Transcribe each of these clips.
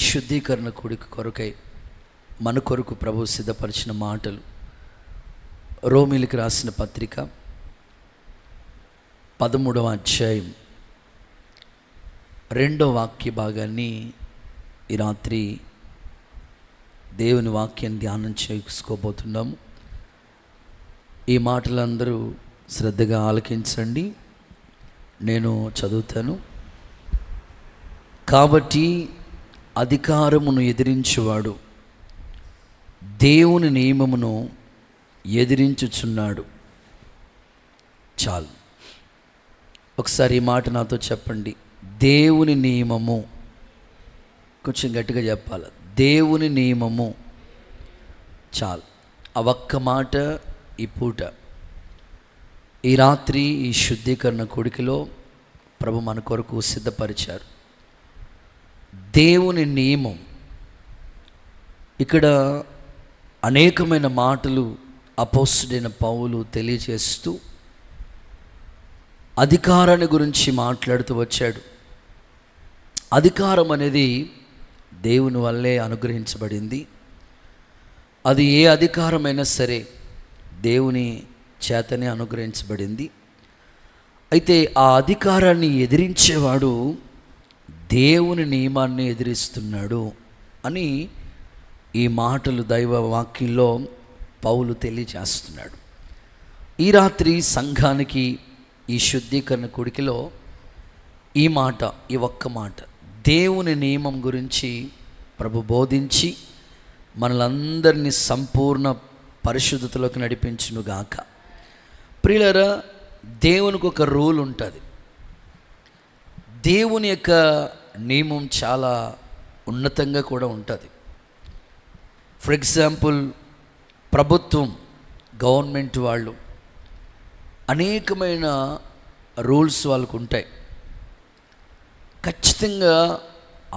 శుద్ధీకరణ కూడిక కొరకై మన కొరకు ప్రభు సిద్ధపరిచిన మాటలు రోమీలకు రాసిన పత్రిక 13వ అధ్యాయం 2వ వాక్య భాగాన్ని ఈ రాత్రి దేవుని వాక్యాన్ని ధ్యానం చేసుకోబోతున్నాము. ఈ మాటలందరూ శ్రద్ధగా ఆలకించండి. నేను చదువుతాను. కాబట్టి అధికారమును ఎదిరించువాడు దేవుని నియమమును ఎదిరించుచున్నాడు. చాలు, ఒకసారి ఈ మాట నాతో చెప్పండి. దేవుని నియమము. కొంచెం గట్టిగా చెప్పాలి. దేవుని నియమము. చాలు. ఆ ఒక్క మాట ఈ పూట, ఈ రాత్రి, ఈ శుద్ధీకరణ కూడికలో ప్రభు మన కొరకు సిద్ధపరిచారు. దేవుని నియమం. ఇక్కడ అనేకమైన మాటలు అపోస్తలుడైన పౌలు తెలియజేస్తూ అధికారాన్ని గురించి మాట్లాడుతూ వచ్చాడు. అధికారం అనేది దేవుని వల్లే అనుగ్రహించబడింది. అది ఏ అధికారమైనా సరే దేవుని చేతనే అనుగ్రహించబడింది. అయితే ఆ అధికారాన్ని ఎదిరించేవాడు దేవుని నియమాన్ని ఎదిరిస్తున్నాడు అని ఈ మాటలు దైవ వాక్యంలో పౌలు తెలియజేస్తున్నాడు. ఈ రాత్రి సంఘానికి ఈ శుద్ధీకరణ కూడికలో ఈ మాట, ఈ ఒక్క మాట, దేవుని నియమం గురించి ప్రభు బోధించి మనలందరినీ సంపూర్ణ పరిశుద్ధతలోకి నడిపించునుగాక. ప్రియులారా, దేవునికి ఒక రూల్ ఉంటుంది. దేవుని యొక్క నియమం చాలా ఉన్నతంగా కూడా ఉంటుంది. ఫర్ ఎగ్జాంపుల్, ప్రభుత్వం, గవర్నమెంట్ వాళ్ళు అనేకమైన రూల్స్ వాళ్ళకు ఉంటాయి. ఖచ్చితంగా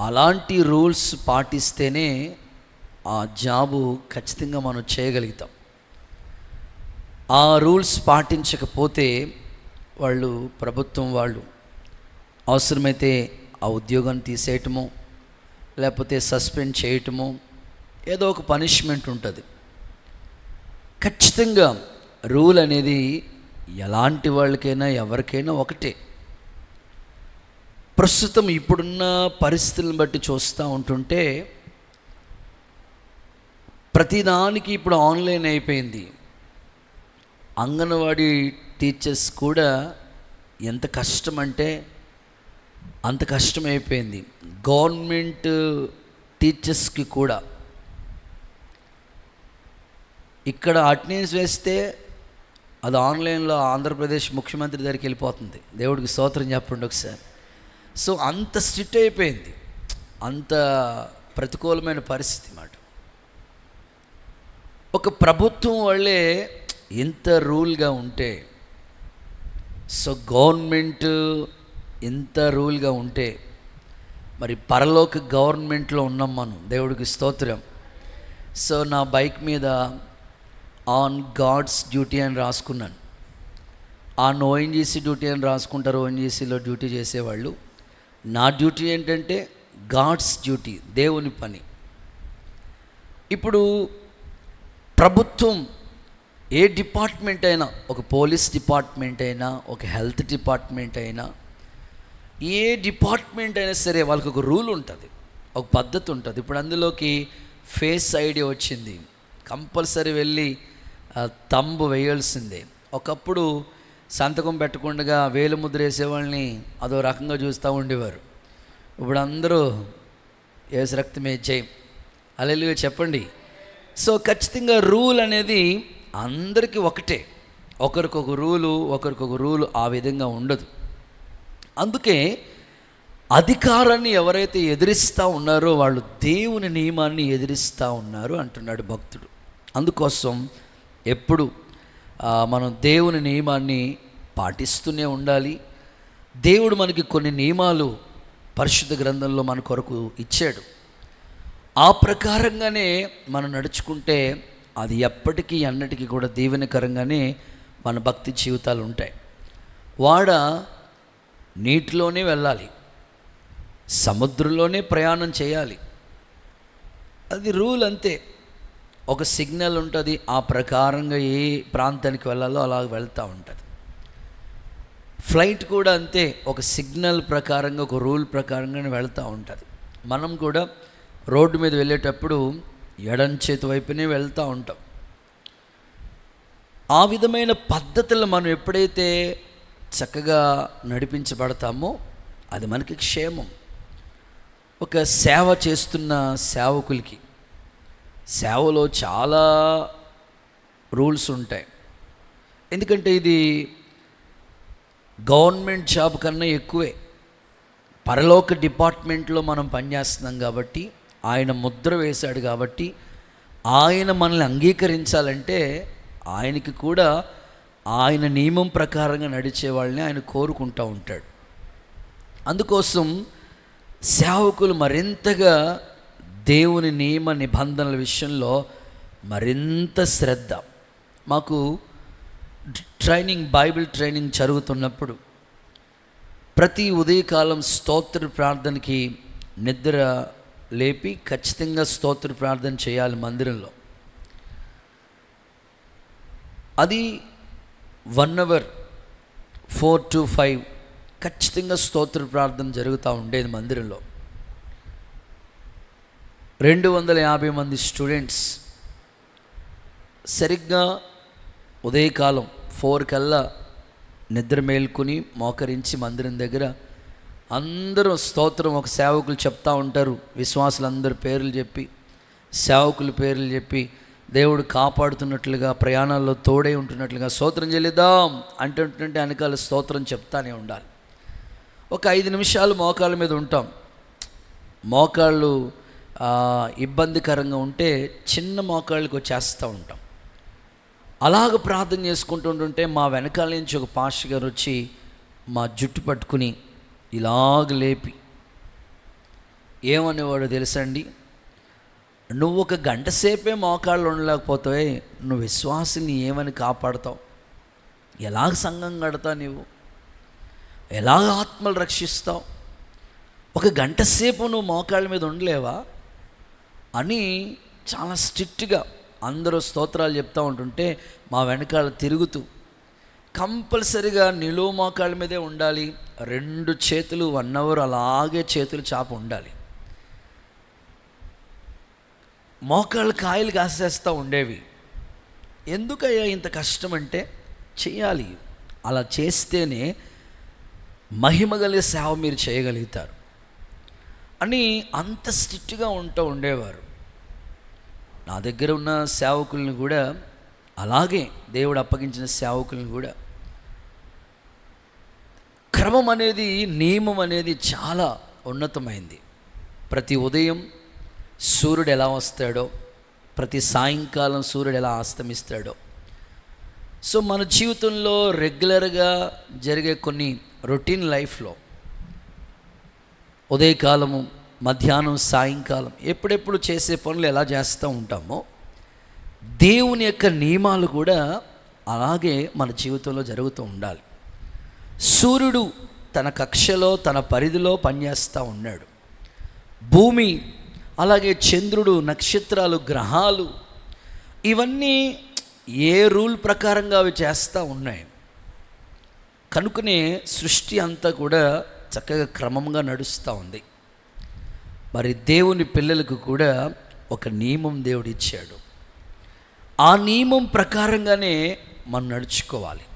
అలాంటి రూల్స్ పాటిస్తేనే ఆ జాబు ఖచ్చితంగా మనం చేయగలుగుతాం. ఆ రూల్స్ పాటించకపోతే వాళ్ళు, ప్రభుత్వం వాళ్ళు అవసరమైతే ఆ ఉద్యోగాన్ని తీసేయటమో లేకపోతే సస్పెండ్ చేయటమో ఏదో ఒక పనిష్మెంట్ ఉంటుంది. ఖచ్చితంగా రూల్ అనేది ఎలాంటి వాళ్ళకైనా ఎవరికైనా ఒకటే. ప్రస్తుతం ఇప్పుడున్న పరిస్థితులను బట్టి చూస్తూ ఉంటుంటే ప్రతిదానికి ఇప్పుడు ఆన్లైన్ అయిపోయింది. అంగన్వాడీ టీచర్స్ కూడా ఎంత కష్టం అంటే అంత కష్టమైపోయింది. గవర్నమెంట్ టీచర్స్కి కూడా ఇక్కడ అటెండెన్స్ వేస్తే అది ఆన్లైన్లో ఆంధ్రప్రదేశ్ ముఖ్యమంత్రి దగ్గరికి వెళ్ళిపోతుంది. దేవుడికి స్తోత్రం చెప్పండి ఒకసారి. సో అంత స్ట్రిక్ట్ అయిపోయింది, అంత ప్రతికూలమైన పరిస్థితి మాట. ఒక ప్రభుత్వం వాళ్ళే ఎంత రూల్గా ఉంటే, సో గవర్నమెంట్ ఎంత రూల్గా ఉంటే, మరి పరలోక గవర్నమెంట్లో ఉన్నాం మనం. దేవుడికి స్తోత్రం. సో నా బైక్ మీద ఆన్ గాడ్స్ డ్యూటీ అని రాసుకున్నాను. ఆన్ ఓఎన్జీసీ డ్యూటీ అని రాసుకుంటారు ఓఎన్జీసీలో డ్యూటీ చేసేవాళ్ళు. నా డ్యూటీ ఏంటంటే గాడ్స్ డ్యూటీ, దేవుని పని. ఇప్పుడు ప్రభుత్వం ఏ డిపార్ట్మెంట్ అయినా, ఒక పోలీస్ డిపార్ట్మెంట్ అయినా, ఒక హెల్త్ డిపార్ట్మెంట్ అయినా, ఏ డిపార్ట్మెంట్ అయినా సరే వాళ్ళకి ఒక రూల్ ఉంటుంది, ఒక పద్ధతి ఉంటుంది. ఇప్పుడు అందులోకి ఫేస్ ఐడి వచ్చింది. కంపల్సరీ వెళ్ళి తంబు వేయాల్సిందే. ఒకప్పుడు సంతకం పెట్టకుండా వేలు ముద్ర వేసేవాళ్ళని అదో రకంగా చూస్తూ ఉండేవారు. ఇప్పుడు అందరూ యేసు రక్తమే జయం, హల్లెలూయా చెప్పండి. సో ఖచ్చితంగా రూల్ అనేది అందరికీ ఒకటే. ఒకరికొక రూలు ఆ విధంగా ఉండదు. అందుకే అధికారాన్ని ఎవరైతే ఎదిరిస్తూ ఉన్నారో వాళ్ళు దేవుని నియమాన్ని ఎదిరిస్తూ ఉన్నారు అంటున్నాడు భక్తుడు. అందుకోసం ఎప్పుడు మనం దేవుని నియమాన్ని పాటిస్తూనే ఉండాలి. దేవుడు మనకి కొన్ని నియమాలు పరిశుద్ధ గ్రంథంలో మన కొరకు ఇచ్చాడు. ఆ ప్రకారంగానే మనం నడుచుకుంటే అది ఎప్పటికీ అన్నిటికీ కూడా దీవెనకరంగానే మన భక్తి జీవితాలు ఉంటాయి. వాడ నీటిలోనే వెళ్ళాలి, సముద్రంలోనే ప్రయాణం చేయాలి, అది రూల్ అంతే. ఒక సిగ్నల్ ఉంటుంది, ఆ ప్రకారంగా ఏ ప్రాంతానికి వెళ్ళాలో అలా వెళ్తూ ఉంటుంది. ఫ్లైట్ కూడా అంతే, ఒక సిగ్నల్ ప్రకారంగా, ఒక రూల్ ప్రకారంగానే వెళ్తూ ఉంటుంది. మనం కూడా రోడ్డు మీద వెళ్ళేటప్పుడు ఎడం చేతి వైపునే వెళ్తూ ఉంటాం. ఆ విధమైన పద్ధతులు మనం ఎప్పుడైతే చక్కగా నడిపించబడతామో అది మనకి క్షేమం. ఒక సేవ చేస్తున్న సేవకులకి సేవలో చాలా రూల్స్ ఉంటాయి. ఎందుకంటే ఇది గవర్నమెంట్ జాబ్ కన్నా ఎక్కువే. పరలోక డిపార్ట్మెంట్లో మనం పనిచేస్తున్నాం కాబట్టి, ఆయన ముద్ర వేశాడు కాబట్టి, ఆయన మనల్ని అంగీకరించాలంటే ఆయనకి కూడా ఆయన నియమం ప్రకారంగా నడిచే వాళ్ళని ఆయన కోరుకుంటూ ఉంటాడు. అందుకోసం సేవకులు మరింతగా దేవుని నియమ నిబంధనల విషయంలో మరింత శ్రద్ధ. మాకు బైబిల్ ట్రైనింగ్ జరుగుతున్నప్పుడు ప్రతి ఉదయకాలం స్తోత్ర ప్రార్థనకి నిద్ర లేపి ఖచ్చితంగా స్తోత్ర ప్రార్థన చేయాలి మందిరంలో. అది 1 hour 4 to 5 ఖచ్చితంగా స్తోత్ర ప్రార్థన జరుగుతూ ఉండేది మందిరంలో. 250 మంది స్టూడెంట్స్ సరిగ్గా ఉదయకాలం 4 కల్లా నిద్ర మేల్కొని మోకరించి మందిరం దగ్గర అందరూ స్తోత్రం ఒక సేవకులు చెప్తూ ఉంటారు. విశ్వాసులందరూ పేర్లు చెప్పి, సేవకుల పేర్లు చెప్పి, దేవుడు కాపాడుతున్నట్లుగా, ప్రయాణాల్లో తోడై ఉంటున్నట్లుగా స్తోత్రం చెల్లిద్దాం అంటుంటే వెనకాల స్తోత్రం చెప్తానే ఉండాలి. ఒక 5 నిమిషాలు మోకాళ్ళ మీద ఉంటాం. మోకాళ్ళు ఇబ్బందికరంగా ఉంటే చిన్న మోకాళ్ళకి వచ్చేస్తూ ఉంటాం. అలాగ ప్రార్థన చేసుకుంటూ ఉంటుంటే మా వెనకాల నుంచి ఒక పాస్టర్ గారు వచ్చి మా జుట్టు పట్టుకుని ఇలాగ లేపి ఏమనేవాడు తెలుసండి, నువ్వు 1 గంట సేపే మోకాళ్ళు ఉండలేకపోతే నువ్వు విశ్వాసిని ఏమని కాపాడుతావు? ఎలాగ సంఘం కడతావు? నువ్వు ఎలాగ ఆత్మలు రక్షిస్తావు? 1 గంట సేపు నువ్వు మోకాళ్ళ మీద ఉండలేవా అని చాలా స్ట్రిక్ట్గా అందరూ స్తోత్రాలు చెప్తూ ఉంటుంటే మా వెనకాల తిరుగుతూ కంపల్సరిగా నిలువు మోకాళ్ళ మీదే ఉండాలి. 2 చేతులు 1 hour అలాగే చేతులు చాప ఉండాలి. మోకాళ్ళు కాయలు కాసేస్తూ ఉండేవి. ఎందుకయ్యా ఇంత కష్టం అంటే, చేయాలి, అలా చేస్తేనే మహిమ కలిగే సేవ మీరు చేయగలుగుతారు అని అంత స్ట్రిక్ట్గా ఉండేవారు. నా దగ్గర ఉన్న సేవకుల్ని కూడా అలాగే, దేవుడు అప్పగించిన సేవకుల్ని కూడా క్రమం అనేది, నియమం అనేది చాలా ఉన్నతమైంది. ప్రతి ఉదయం సూర్యుడు ఎలా వస్తాడో, ప్రతి సాయంకాలం సూర్యుడు ఎలా అస్తమిస్తాడో, సో మన జీవితంలో రెగ్యులర్గా జరిగే కొన్ని రొటీన్ లైఫ్లో ఉదయకాలము, మధ్యాహ్నం, సాయంకాలం ఎప్పుడెప్పుడు చేసే పనులు ఎలా చేస్తూ ఉంటామో దేవుని యొక్క నియమాలు కూడా అలాగే మన జీవితంలో జరుగుతూ ఉండాలి. సూర్యుడు తన కక్షలో, తన పరిధిలో పనిచేస్తూ ఉన్నాడు. భూమి, అలాగే చంద్రుడు, నక్షత్రాలు, గ్రహాలు, ఇవన్నీ ఏ రూల్ ప్రకారంగా అవి చేస్తూ ఉన్నాయి. కనుకనే సృష్టి అంతా కూడా చక్కగా క్రమంగా నడుస్తూ ఉంది. మరి దేవుని పిల్లలకు కూడా ఒక నియమం దేవుడు ఇచ్చాడు. ఆ నియమం ప్రకారంగానే మనం నడుచుకోవాలి.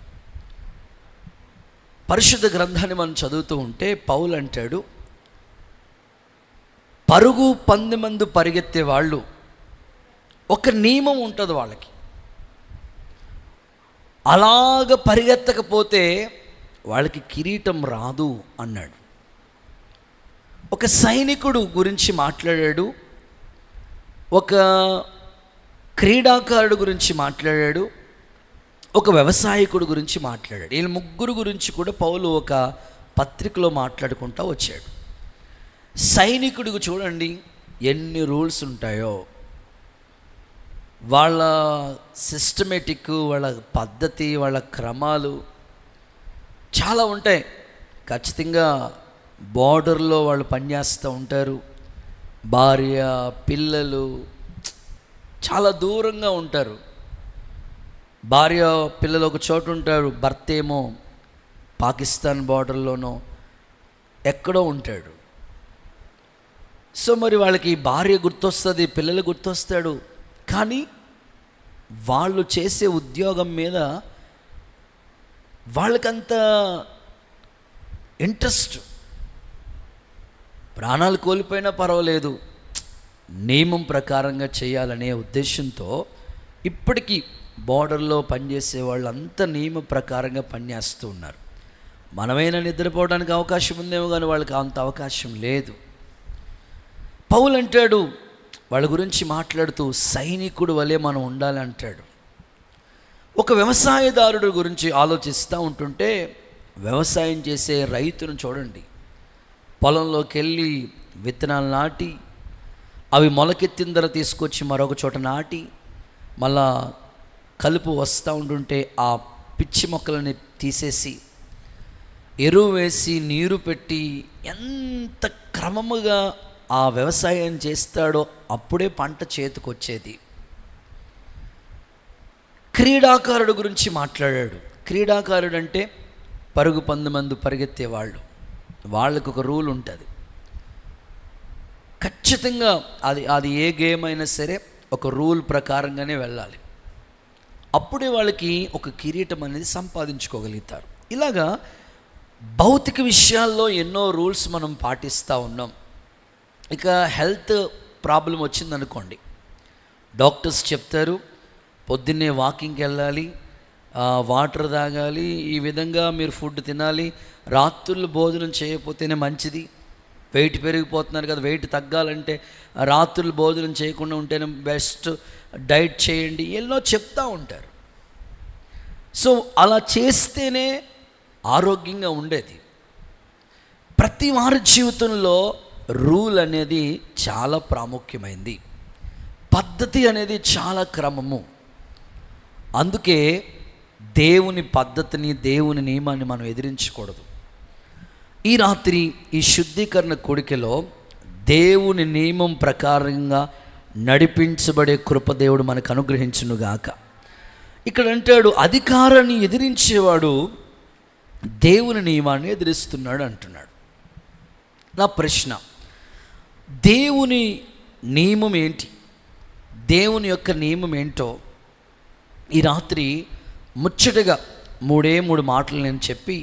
పరిశుద్ధ గ్రంథాన్ని మనం చదువుతూ ఉంటే పౌలు అంటాడు, పరుగు పందెమందు పరిగెత్తే వాళ్ళు ఒక నియమం ఉంటుంది వాళ్ళకి. అలాగ పరిగెత్తకపోతే వాళ్ళకి కిరీటం రాదు అన్నాడు. ఒక సైనికుడు గురించి మాట్లాడాడు, ఒక క్రీడాకారుడు గురించి మాట్లాడాడు, ఒక వ్యవసాయకుడు గురించి మాట్లాడాడు. వీళ్ళ ముగ్గురు గురించి కూడా పౌలు ఒక పత్రికలో మాట్లాడుకుంటూ వచ్చాడు. సైనికుడికి చూడండి ఎన్ని రూల్స్ ఉంటాయో, వాళ్ళ సిస్టమేటిక్, వాళ్ళ పద్ధతి, వాళ్ళ క్రమాలు చాలా ఉంటాయి. ఖచ్చితంగా బార్డర్లో వాళ్ళు పనిచేస్తూ ఉంటారు. భార్య పిల్లలు చాలా దూరంగా ఉంటారు. భార్య పిల్లలు ఒక చోట ఉంటారు, భర్త ఏమో పాకిస్తాన్ బార్డర్లోనో ఎక్కడో ఉంటాడు. సో మరి వాళ్ళకి భార్య గుర్తొస్తుంది, పిల్లలు గుర్తొస్తాడు, కానీ వాళ్ళు చేసే ఉద్యోగం మీద వాళ్ళకంత ఇంట్రెస్ట్. ప్రాణాలు కోల్పోయినా పర్వాలేదు, నియమం ప్రకారంగా చేయాలనే ఉద్దేశంతో ఇప్పటికీ బార్డర్లో పనిచేసే వాళ్ళంతా నియమ ప్రకారంగా పనిచేస్తూ ఉన్నారు. మనమైనా నిద్రపోవడానికి అవకాశం ఉందేమో, కానీ వాళ్ళకి అంత అవకాశం లేదు. పౌలు అంటాడు వాళ్ళ గురించి మాట్లాడుతూ, సైనికుడు వలె మనం ఉండాలి అంటాడు. ఒక వ్యవసాయదారుడు గురించి ఆలోచిస్తూ ఉంటుంటే, వ్యవసాయం చేసే రైతును చూడండి. పొలంలోకి వెళ్ళి విత్తనాలు నాటి, అవి మొలకెత్తిన ధర తీసుకొచ్చి మరొక చోట నాటి, మళ్ళా కలుపు వస్తూ ఉంటుంటే ఆ పిచ్చి మొక్కలని తీసేసి ఎరువు వేసి నీరు పెట్టి ఎంత క్రమముగా ఆ వ్యవసాయం చేస్తాడో అప్పుడే పంట చేతికొచ్చేది. క్రీడాకారుడు గురించి మాట్లాడాడు. క్రీడాకారుడు అంటే పరుగు పందెమందు పరిగెత్తేవాళ్ళు. వాళ్ళకు ఒక రూల్ ఉంటుంది. ఖచ్చితంగా అది ఏ గేమ్ అయినా సరే ఒక రూల్ ప్రకారంగానే వెళ్ళాలి. అప్పుడే వాళ్ళకి ఒక కిరీటం అనేది సంపాదించుకోగలుగుతారు. ఇలాగా భౌతిక విషయాల్లో ఎన్నో రూల్స్ మనం పాటిస్తూ ఉన్నాం. ఇక హెల్త్ ప్రాబ్లం వచ్చిందనుకోండి, డాక్టర్స్ చెప్తారు పొద్దున్నే వాకింగ్కి వెళ్ళాలి, వాటర్ తాగాలి, ఈ విధంగా మీరు ఫుడ్ తినాలి, రాత్రులు భోజనం చేయకపోతేనే మంచిది, వెయిట్ పెరిగిపోతున్నారు కదా, వెయిట్ తగ్గాలంటే రాత్రులు భోజనం చేయకుండా ఉంటేనే బెస్ట్, డైట్ చేయండి, ఎన్నో చెప్తూ ఉంటారు. సో అలా చేస్తేనే ఆరోగ్యంగా ఉండేది. ప్రతి వారి జీవితంలో రూల్ అనేది చాలా ప్రాముఖ్యమైంది. పద్ధతి అనేది చాలా క్రమము. అందుకే దేవుని పద్ధతిని, దేవుని నియమాన్ని మనం ఎదిరించకూడదు. ఈ రాత్రి ఈ శుద్ధీకరణ కూడికలో దేవుని నియమం ప్రకారంగా నడిపించబడే కృప దేవుడు మనకు అనుగ్రహించునుగాక. ఇక్కడ అంటాడు, అధికారాన్ని ఎదిరించేవాడు దేవుని నియమాన్ని ఎదిరిస్తున్నాడు అంటున్నాడు. నా ప్రశ్న, దేవుని నియమం ఏంటి? దేవుని యొక్క నియమం ఏంటో ఈ రాత్రి ముచ్చటగా మూడు మాటలు నేను చెప్పి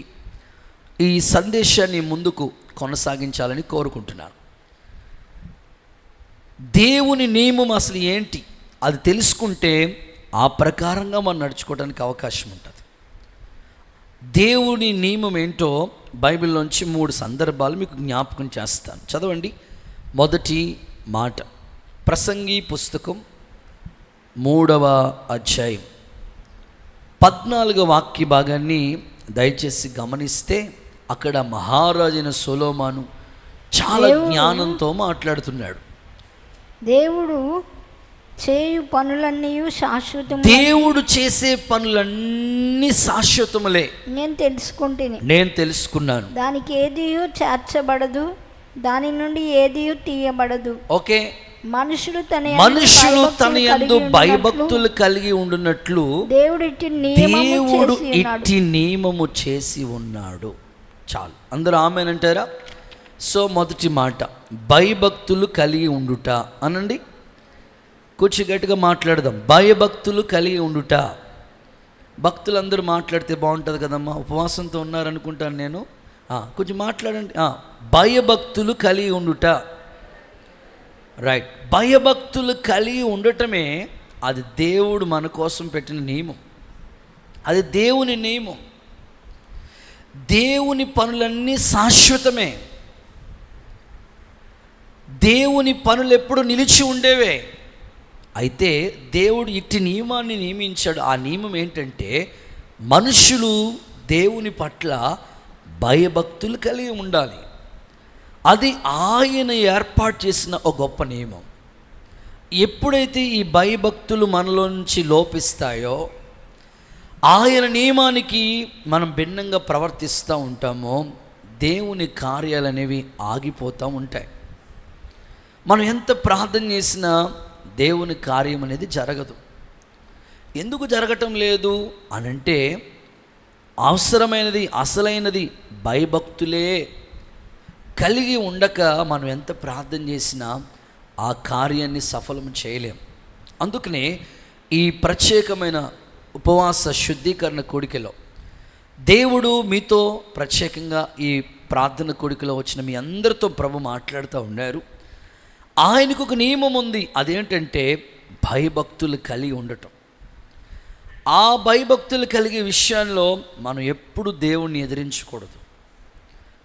ఈ సందేశాన్ని ముందుకు కొనసాగించాలని కోరుకుంటున్నాను. దేవుని నియమం అసలు ఏంటి అది తెలుసుకుంటే ఆ ప్రకారంగా మనం నడుచుకోవడానికి అవకాశం ఉంటుంది. దేవుని నియమం ఏంటో బైబిల్లోంచి 3 సందర్భాలు మీకు జ్ఞాపకం చేస్తాను. చదవండి. మొదటి మాట, ప్రసంగి పుస్తకం 3వ అధ్యాయం 14వ వాక్య భాగాన్ని దయచేసి గమనిస్తే, అక్కడ మహారాజైన సొలొమోను చాలా జ్ఞానంతో మాట్లాడుతున్నాడు. దేవుడు చేయు పనులన్నీ శాశ్వతం. దేవుడు చేసే పనులన్నీ శాశ్వతములే నేను తెలుసుకున్నాను. దానికి ఏదియు చేర్చబడదు, దాని నుండి ఏదియు తీయబడదు. ఓకే, మనుషులు తన యందు భయభక్తులు కలిగి ఉండునట్లు దేవుడు ఇట్టి నియమము చేసి ఉన్నాడు. చాలు, అందరూ ఆమేనంటారా? సో మొదటి మాట, భయభక్తులు కలిగి ఉండుట అనండి. కొంచెం గట్టిగా మాట్లాడదాం. భయభక్తులు కలిగి ఉండుట. భక్తులు అందరూ మాట్లాడితే బాగుంటుంది కదమ్మా. ఉపవాసంతో ఉన్నారనుకుంటాను నేను. కొంచెం మాట్లాడండి. భయభక్తులు కలిగి ఉండుట. రైట్. భయభక్తులు కలిగి ఉండటమే అది దేవుడు మన కోసం పెట్టిన నియమం. అది దేవుని నియమం. దేవుని పనులన్నీ శాశ్వతమే. దేవుని పనులు ఎప్పుడు నిలిచి ఉండేవే. అయితే దేవుడు ఇట్టి నియమాన్ని నియమించాడు. ఆ నియమం ఏంటంటే, మనుషులు దేవుని పట్ల భయభక్తులు కలిగి ఉండాలి. అది ఆయన ఏర్పాటు చేసిన ఒక గొప్ప నియమం. ఎప్పుడైతే ఈ భయభక్తులు మనలో నుంచి లోపిస్తాయో, ఆయన నియమానికి మనం భిన్నంగా ప్రవర్తిస్తూ ఉంటామో, దేవుని కార్యాలు అనేవి ఆగిపోతూ ఉంటాయి. మనం ఎంత ప్రార్థన చేసినా దేవుని కార్యం అనేది జరగదు. ఎందుకు జరగటం లేదు అనంటే అవసరమైనది, అసలైనది భయభక్తులే కలిగి ఉండక మనం ఎంత ప్రార్థన చేసినా ఆ కార్యాన్ని సఫలం చేయలేం. అందుకనే ఈ ప్రత్యేకమైన ఉపవాస శుద్ధీకరణ కూడికలో దేవుడు మీతో ప్రత్యేకంగా ఈ ప్రార్థన కూడికలో వచ్చిన మీ అందరితో ప్రభు మాట్లాడుతూ ఉన్నారు. ఆయనకు ఒక నియమం ఉంది, అదేంటంటే భయభక్తులు కలిగి ఉండటం. ఆ భయభక్తులు కలిగే విషయాల్లో మనం ఎప్పుడు దేవుణ్ణి ఎదిరించకూడదు.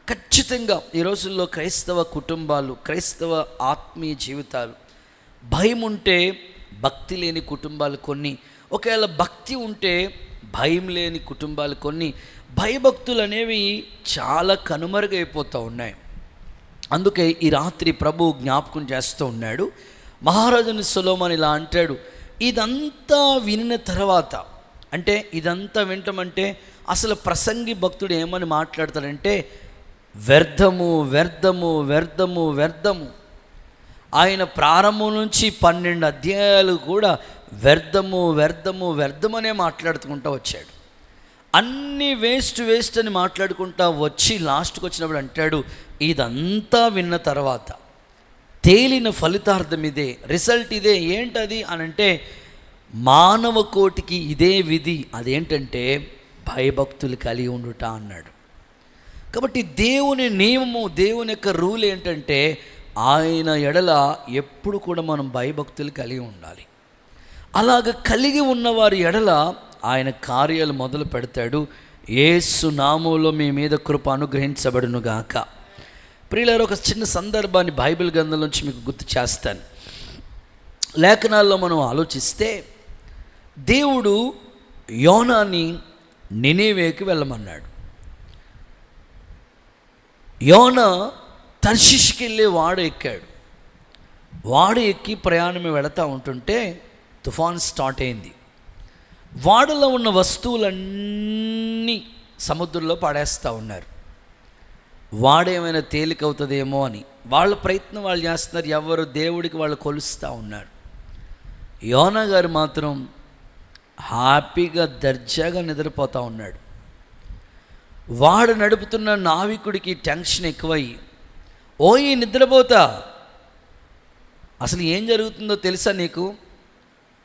ఖచ్చితంగా ఈ రోజుల్లో క్రైస్తవ కుటుంబాలు, క్రైస్తవ ఆత్మీయ జీవితాలు భయం ఉంటే భక్తి లేని కుటుంబాలు కొన్ని, ఒకవేళ భక్తి ఉంటే భయం లేని కుటుంబాలు కొన్ని. భయభక్తులు అనేవి చాలా కనుమరుగైపోతూ ఉన్నాయి. అందుకే ఈ రాత్రి ప్రభు జ్ఞాపకం చేస్తూ ఉన్నాడు. మహారాజుని సొలొమోను ఇలా అంటాడు, ఇదంతా వినిన తర్వాత, అంటే ఇదంతా వింటమంటే అసలు ప్రసంగి భక్తుడు ఏమని మాట్లాడతాడంటే వ్యర్థము వ్యర్థము వ్యర్థము వ్యర్థము. ఆయన ప్రారంభం నుంచి 12 అధ్యాయాలు కూడా వ్యర్థము వ్యర్థము వ్యర్థమనే మాట్లాడుకుంటూ వచ్చాడు. అన్నీ వేస్ట్ అని మాట్లాడుకుంటా వచ్చి లాస్ట్కి వచ్చినప్పుడు అంటాడు, ఇదంతా విన్న తర్వాత తేలిన ఫలితార్థం ఇదే, రిజల్ట్ ఇదే. ఏంటది అని అంటే మానవ కోటికి ఇదే విధి, అదేంటంటే భయభక్తులు కలిగి ఉండుట అన్నాడు. కాబట్టి దేవుని నియమము, దేవుని యొక్క రూల్ ఏంటంటే ఆయన ఎడల ఎప్పుడు కూడా మనం భయభక్తులు కలిగి ఉండాలి. అలాగ కలిగి ఉన్నవారి ఎడల ఆయన కార్యాలు మొదలు పెడతాడు. యేసు నామములో మీ మీద కృప అనుగ్రహించబడును గాక. ప్రియులారా, ఒక చిన్న సందర్భాన్ని బైబిల్ గ్రంథం నుంచి మీకు గుర్తు చేస్తాను. లేఖనాల్లో మనం ఆలోచిస్తే దేవుడు యోనాని నినెవేకి వెళ్ళమన్నాడు. యోనా తర్షీషుకి వెళ్ళే వాడు ఎక్కాడు. వాడు ఎక్కి ప్రయాణం వెళతా ఉంటుంటే తుఫాన్ స్టార్ట్ అయింది. వాడలో ఉన్న వస్తువులన్నీ సముద్రంలో పడేస్తూ ఉన్నారు. వాడేమైనా తేలికవుతుందేమో అని వాళ్ళ ప్రయత్నం వాళ్ళు చేస్తున్నారు. ఎవరు దేవుడికి వాళ్ళు కొలుస్తూ ఉన్నారు. యోనా గారు మాత్రం హ్యాపీగా దర్జాగా నిద్రపోతూ ఉన్నాడు. వాడు నడుపుతున్న నావికుడికి టెన్షన్ ఎక్కువయ్యి, ఓయి నిద్రపోతా, అసలు ఏం జరుగుతుందో తెలుసా నీకు?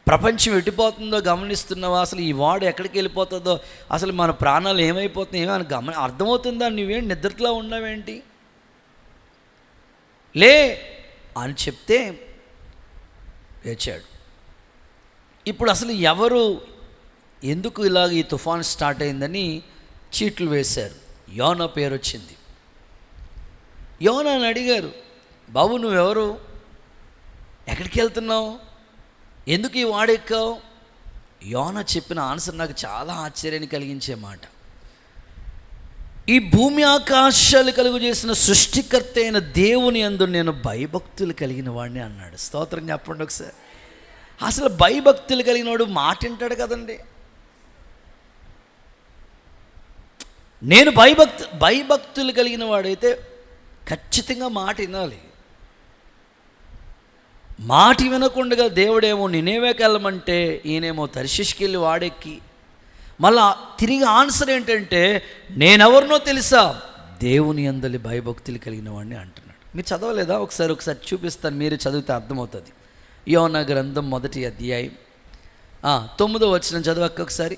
ప్రపంచం ఎట్టిపోతుందో గమనిస్తున్నావా? అసలు ఈ వాడు ఎక్కడికి వెళ్ళిపోతుందో, అసలు మన ప్రాణాలు ఏమైపోతున్నాయి ఏమని అర్థమవుతుందా? నువ్వేం నిద్రలో ఉన్నావేంటి? లే అని చెప్తే లేచాడు. ఇప్పుడు అసలు ఎవరు ఎందుకు ఇలాగ ఈ తుఫాన్ స్టార్ట్ అయిందని చీట్లు వేశారు. యోనా పేరు వచ్చింది. యోనాని అడిగారు, బాబు నువ్వెవరు, ఎక్కడికి వెళ్తున్నావు, ఎందుకు ఈ వాడెక్కావు? యోనా చెప్పిన ఆన్సర్ నాకు చాలా ఆశ్చర్యాన్ని కలిగించే మాట. ఈ భూమి ఆకాశాలు కలుగు చేసిన సృష్టికర్త అయిన దేవుని యందు నేను భయభక్తులు కలిగిన వాడిని అన్నాడు. స్తోత్రం చెప్పండి ఒకసారి. అసలు భయభక్తులు కలిగిన వాడు మాట వింటాడు కదండి. నేను భయభక్తులు కలిగిన వాడైతే ఖచ్చితంగా మాట వినాలి. మాట వినకుండా దేవుడేమో నినేవేకి వెళ్ళమంటే ఈయనేమో తర్షీషుకి వెళ్ళి వాడెక్కి మళ్ళా తిరిగి ఆన్సర్ ఏంటంటే నేనెవరినో తెలుసా, దేవుని యందలి భయభక్తులు కలిగిన వాడిని అంటున్నాడు. మీరు చదవలేదా? ఒకసారి చూపిస్తాను, మీరు చదివితే అర్థమవుతుంది. యోనా గ్రంథం 1వ అధ్యాయం 9వ వచనం చదవక్క ఒకసారి.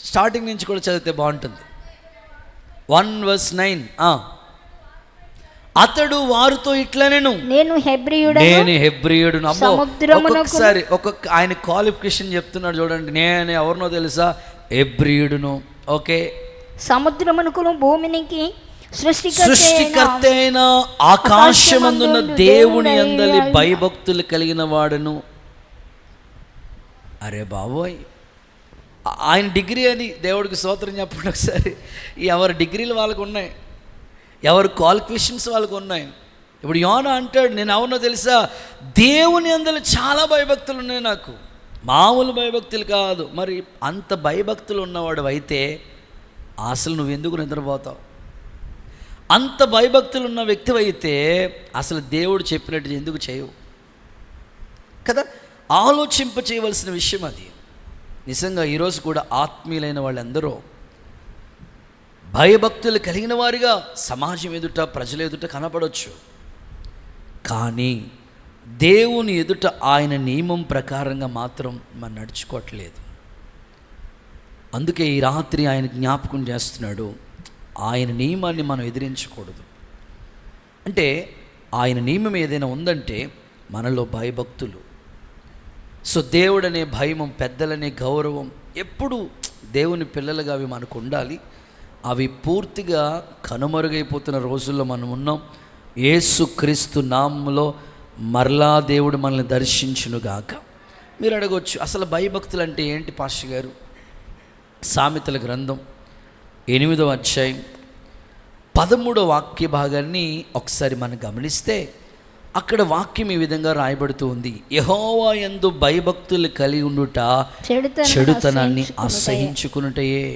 స్టార్టింగ్ నుంచి కూడా చదివితే బాగుంటుంది. 1:9. అతడు వారితో ఇట్లా నేను హెబ్రీయుడును. ఒక్కొక్కసారి ఒక్కొక్క ఆయన క్వాలిఫికేషన్ చెప్తున్నాడు చూడండి. నేను ఎవరినో తెలుసా, హెబ్రీయుడును. ఓకే, సముద్రమునకును భూమినికి సృష్టికర్త అయిన ఆకాశమందున్న దేవుని యందలి భయభక్తులు కలిగిన వాడును. అరే బాబోయ్, ఆయన డిగ్రీ అని దేవుడికి స్తోత్రం చెప్పండి ఒకసారి. ఎవరి డిగ్రీలు వాళ్ళకు ఉన్నాయి, ఎవరి క్వాలిఫికేషన్స్ వాళ్ళకు ఉన్నాయి. ఇప్పుడు యోనా అంటాడు నేను ఎవరినో తెలుసా, దేవుని యందలి చాలా భయభక్తులు ఉన్నాయి నాకు, మామూలు భయభక్తులు కాదు. మరి అంత భయభక్తులు ఉన్నవాడు అయితే అసలు నువ్వెందుకు నిద్రపోతావు? అంత భయభక్తులు ఉన్న వ్యక్తి అయితే అసలు దేవుడు చెప్పినట్టు ఎందుకు చేయవు కదా? ఆలోచింప చేయవలసిన విషయం అది. నిజంగా ఈరోజు కూడా ఆత్మీయులైన వాళ్ళందరూ భయభక్తులు కలిగిన వారిగా సమాజం ఎదుట, ప్రజల ఎదుట కనపడవచ్చు. కానీ దేవుని ఎదుట ఆయన నియమం ప్రకారంగా మాత్రం మనం నడుచుకోవట్లేదు. అందుకే ఈ రాత్రి ఆయన జ్ఞాపకం చేస్తున్నాడు, ఆయన నియమాన్ని మనం ఎదిరించకూడదు. అంటే ఆయన నియమం ఏదైనా ఉందంటే మనలో భయభక్తులు. సో దేవుడనే భయం, పెద్దలనే గౌరవం ఎప్పుడు దేవుని పిల్లలుగా అవి మనకు ఉండాలి. అవి పూర్తిగా కనుమరుగైపోతున్న రోజుల్లో మనం ఉన్నాం. యేసుక్రీస్తు నామములో మరలా దేవుడు మనల్ని దర్శించునుగాక. మీరు అడగవచ్చు, అసలు భయభక్తులు అంటే ఏంటి పాస్టర్ గారు? సామెతల గ్రంథం 8వ అధ్యాయం 13వ వాక్య భాగాన్ని ఒకసారి మనం గమనిస్తే అక్కడ వాక్యం ఈ విధంగా రాయబడుతూ ఉంది, యెహోవా యందు భయభక్తులు కలిగి ఉండుట చెడుతనాన్ని అసహించుకునుటయే.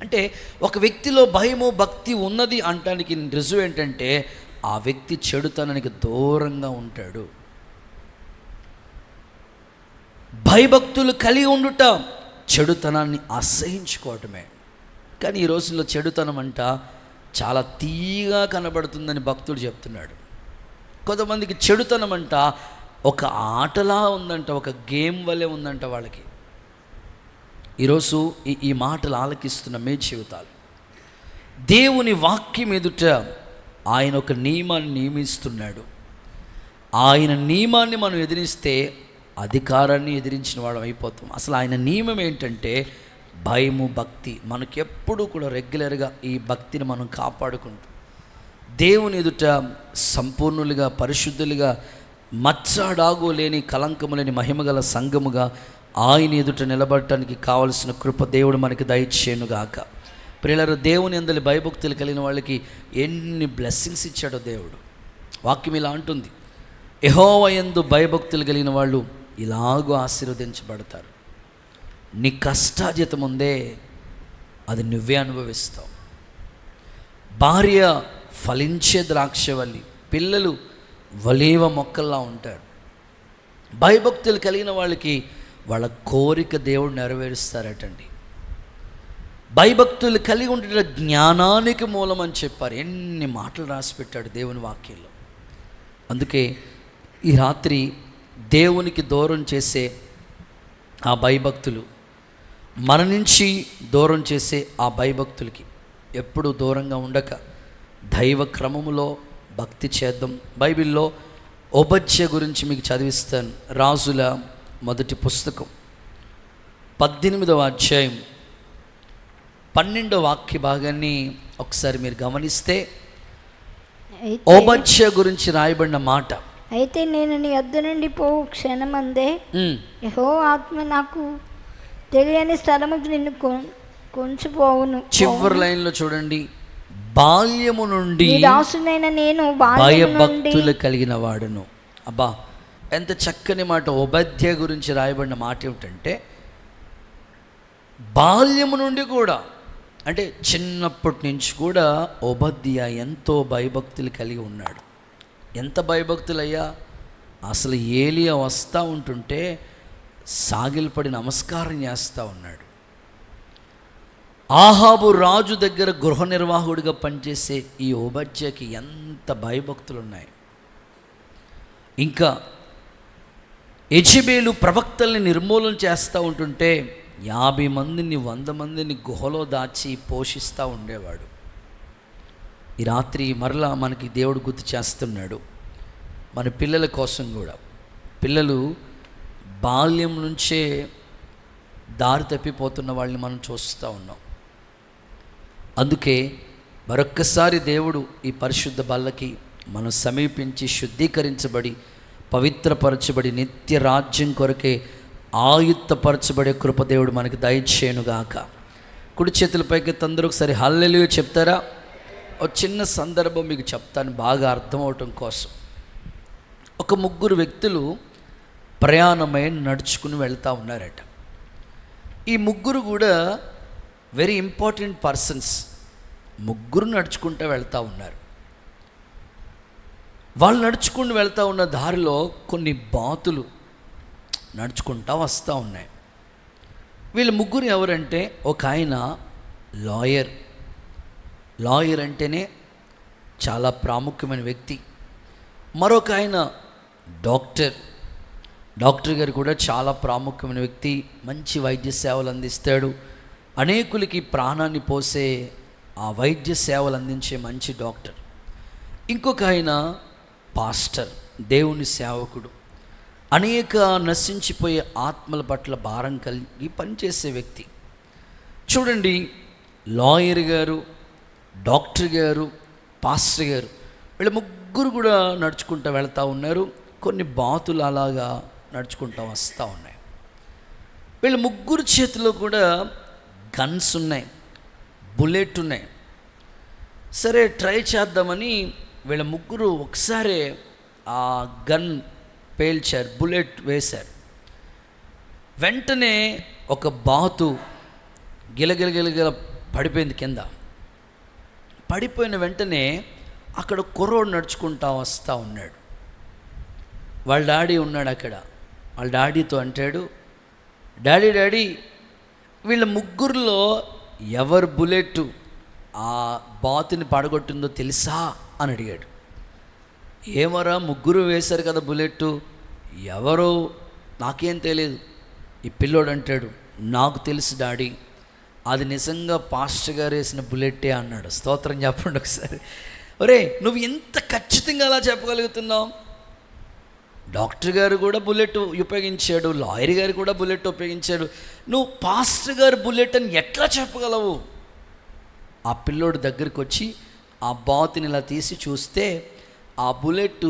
అంటే ఒక వ్యక్తిలో భయము, భక్తి ఉన్నది అంటానికి రుజువు ఏంటంటే ఆ వ్యక్తి చెడుతనానికి దూరంగా ఉంటాడు. భయభక్తులు కలిగి ఉండుట చెడుతనాన్ని అసహించుకోవటమే. కానీ ఈ రోజుల్లో చెడుతనం అంట చాలా తీయగా కనబడుతుందని భక్తుడు చెప్తున్నాడు. కొంతమందికి చెడుతనం అంట ఒక ఆటలా ఉందంట, ఒక గేమ్ వల్లే ఉందంట వాళ్ళకి. ఈరోజు ఈ మాటలు ఆలకిస్తున్న మీ జీవితాలు, దేవుని వాక్యం ఎదుట ఆయన ఒక నియమాన్ని నియమిస్తున్నాడు. ఆయన నియమాన్ని మనం ఎదిరిస్తే అధికారాన్ని ఎదిరించిన వాళ్ళం అయిపోతాం. అసలు ఆయన నియమం ఏంటంటే భయము, భక్తి. మనకెప్పుడు కూడా రెగ్యులర్గా ఈ భక్తిని మనం కాపాడుకుంటూ దేవుని ఎదుట సంపూర్ణులుగా, పరిశుద్ధులుగా, మచ్చడాగు లేని, కలంకము లేని మహిమగల సంఘముగా ఆయన ఎదుట నిలబడటానికి కావలసిన కృప దేవుడు మనకి దయచేయునుగాక. ప్రియులారా, దేవుని అందరి భయభక్తులు కలిగిన వాళ్ళకి ఎన్ని బ్లెస్సింగ్స్ ఇచ్చాడో దేవుడు. వాక్యం ఇలా అంటుంది, యెహోవా యందు భయభక్తులు కలిగిన వాళ్ళు ఇలాగూ ఆశీర్వదించబడతారు. నీ కష్టార్జితం ఉందే అది నువ్వే అనుభవిస్తావు. భార్య ఫలించే ద్రాక్షవల్లి, పిల్లలు వలేవ మొక్కల్లా ఉంటారు. భయభక్తులు కలిగిన వాళ్ళకి వాళ్ళ కోరిక దేవుడు నెరవేరుస్తారటండి. భయభక్తులు కలిగి ఉండే జ్ఞానానికి మూలం అని చెప్పారు. ఎన్ని మాటలు రాసి పెట్టాడు దేవుని వాక్యంలో. అందుకే ఈ రాత్రి దేవునికి దూరం చేసే ఆ భయభక్తులు, మన నుంచి దూరం చేసే ఆ భయభక్తులకి ఎప్పుడూ దూరంగా ఉండక దైవ క్రమములో భక్తి చేద్దాం. బైబిల్లో ఓబద్య గురించి మీకు చదివిస్తాను. రాజుల మొదటి పుస్తకం 18వ అధ్యాయం 12వ వాక్య భాగాన్ని ఒకసారి మీరు గమనిస్తే ఓబద్య గురించి రాయబడిన మాట, అయితే నేను నీ వద్ద నుండి పోవు క్షణమందే యెహోవా ఆత్మ నాకు తెలియని స్థలముకు నిన్ను కొంచుపోవును. చివరి లైన్లో చూడండి, బాల్యము నుండి దాసునైన నేను భయభక్తులు కలిగిన వాడును. అబ్బా, ఎంత చక్కని మాట. ఓబద్య గురించి రాయబడిన మాట ఏమిటంటే బాల్యము నుండి కూడా, అంటే చిన్నప్పటి నుంచి కూడా ఓబద్య ఎంతో భయభక్తులు కలిగి ఉన్నాడు. ఎంత భయభక్తులయ్యా! అసలు ఏలియా వస్తూ ఉంటుంటే సాగిలపడి నమస్కారం చేస్తూ ఉన్నాడు. ఆహాబు రాజు దగ్గర గృహ నిర్వాహకుడిగా పనిచేసే ఈ ఓబద్యకి ఎంత భయభక్తులు ఉన్నాయి. ఇంకా యెజెబెలు ప్రవక్తల్ని నిర్మూలన చేస్తూ ఉంటుంటే 50 మందిని 100 మందిని గుహలో దాచి పోషిస్తూ ఉండేవాడు. ఈ రాత్రి మరలా మనకి దేవుడు గుర్తు చేస్తున్నాడు, మన పిల్లల కోసం కూడా. పిల్లలు బాల్యం నుంచే దారి తప్పిపోతున్న వాళ్ళని మనం చూస్తూ ఉన్నాం. అందుకే మరొక్కసారి దేవుడు ఈ పరిశుద్ధ బల్లకి మనం సమీపించి శుద్ధీకరించబడి, పవిత్రపరచబడి, నిత్య రాజ్యం కొరకే ఆయుత్తపరచబడే కృప దేవుడు మనకి దయచేయునుగాక. కుడి చేతులపైకి అందరూ ఒకసారి హల్లెలూయా చెప్తారా? ఒక చిన్న సందర్భం మీకు చెప్తాను బాగా అర్థమవటం కోసం. ఒక 3 వ్యక్తులు ప్రయాణమై నడుచుకుని వెళ్తూ ఉన్నారట. ఈ 3 కూడా వెరీ ఇంపార్టెంట్ పర్సన్స్. ముగ్గురు నడుచుకుంటూ వెళ్తూ ఉన్నారు. వాళ్ళు నడుచుకుంటూ వెళ్తూ ఉన్న దారిలో కొన్ని బాతులు నడుచుకుంటూ వస్తూ ఉన్నాయి. వీళ్ళు ముగ్గురు ఎవరంటే, ఒక ఆయన లాయర్ అంటేనే చాలా ప్రాముఖ్యమైన వ్యక్తి. మరొక ఆయన డాక్టర్ గారు కూడా చాలా ప్రాముఖ్యమైన వ్యక్తి. మంచి వైద్య సేవలు అందిస్తాడు. అనేకులకి ప్రాణాన్ని పోసే ఆ వైద్య సేవలు అందించే మంచి డాక్టర్. ఇంకొక ఆయన పాస్టర్, దేవుని సేవకుడు. అనేక నశించిపోయే ఆత్మల పట్ల భారం కలిగి పనిచేసే వ్యక్తి. చూడండి, లాయర్ గారు, డాక్టర్ గారు, పాస్టర్ గారు, వీళ్ళ ముగ్గురు కూడా నడుచుకుంటూ వెళ్తూ ఉన్నారు. కొన్ని బాతులు అలాగా నడుచుకుంటూ వస్తూ ఉన్నాయి. వీళ్ళ ముగ్గురు చేతిలో కూడా గన్స్ ఉన్నాయి, బుల్లెట్ ఉన్నాయి. సరే, ట్రై చేద్దామని వీళ్ళ ముగ్గురు ఒకసారి ఆ గన్ పేల్చారు, బుల్లెట్ వేశారు. వెంటనే ఒక బాతు గిలగిల పడిపోయింది కింద. పడిపోయిన వెంటనే అక్కడ కుర్రోడు నడుచుకుంటా వస్తూ ఉన్నాడు. వాళ్ళ డాడీ ఉన్నాడు అక్కడ. వాళ్ళ డాడీతో అంటాడు, డాడీ వీళ్ళ ముగ్గురులో ఎవరు బుల్లెట్ ఆ బాతుని పడగొట్టిందో తెలుసా అని అడిగాడు. ఏమరా, ముగ్గురు వేశారు కదా బుల్లెట్, ఎవరో నాకేం తెలియదు. ఈ పిల్లోడు అంటాడు, నాకు తెలుసు డాడీ, అది నిజంగా పాస్టర్ గారు వేసిన బుల్లెట్టే అన్నాడు. స్తోత్రం చెప్పండి ఒకసారి. ఒరే, నువ్వు ఎంత ఖచ్చితంగా అలా చెప్పగలుగుతున్నావు? డాక్టర్ గారు కూడా బుల్లెట్ ఉపయోగించాడు, లాయర్ గారు కూడా బుల్లెట్ ఉపయోగించాడు, నువ్వు పాస్టర్ గారు బుల్లెట్ అని ఎట్లా చెప్పగలవు? ఆ పిల్లోడు దగ్గరికి వచ్చి ఆ బాతుని ఇలా తీసి చూస్తే ఆ బుల్లెట్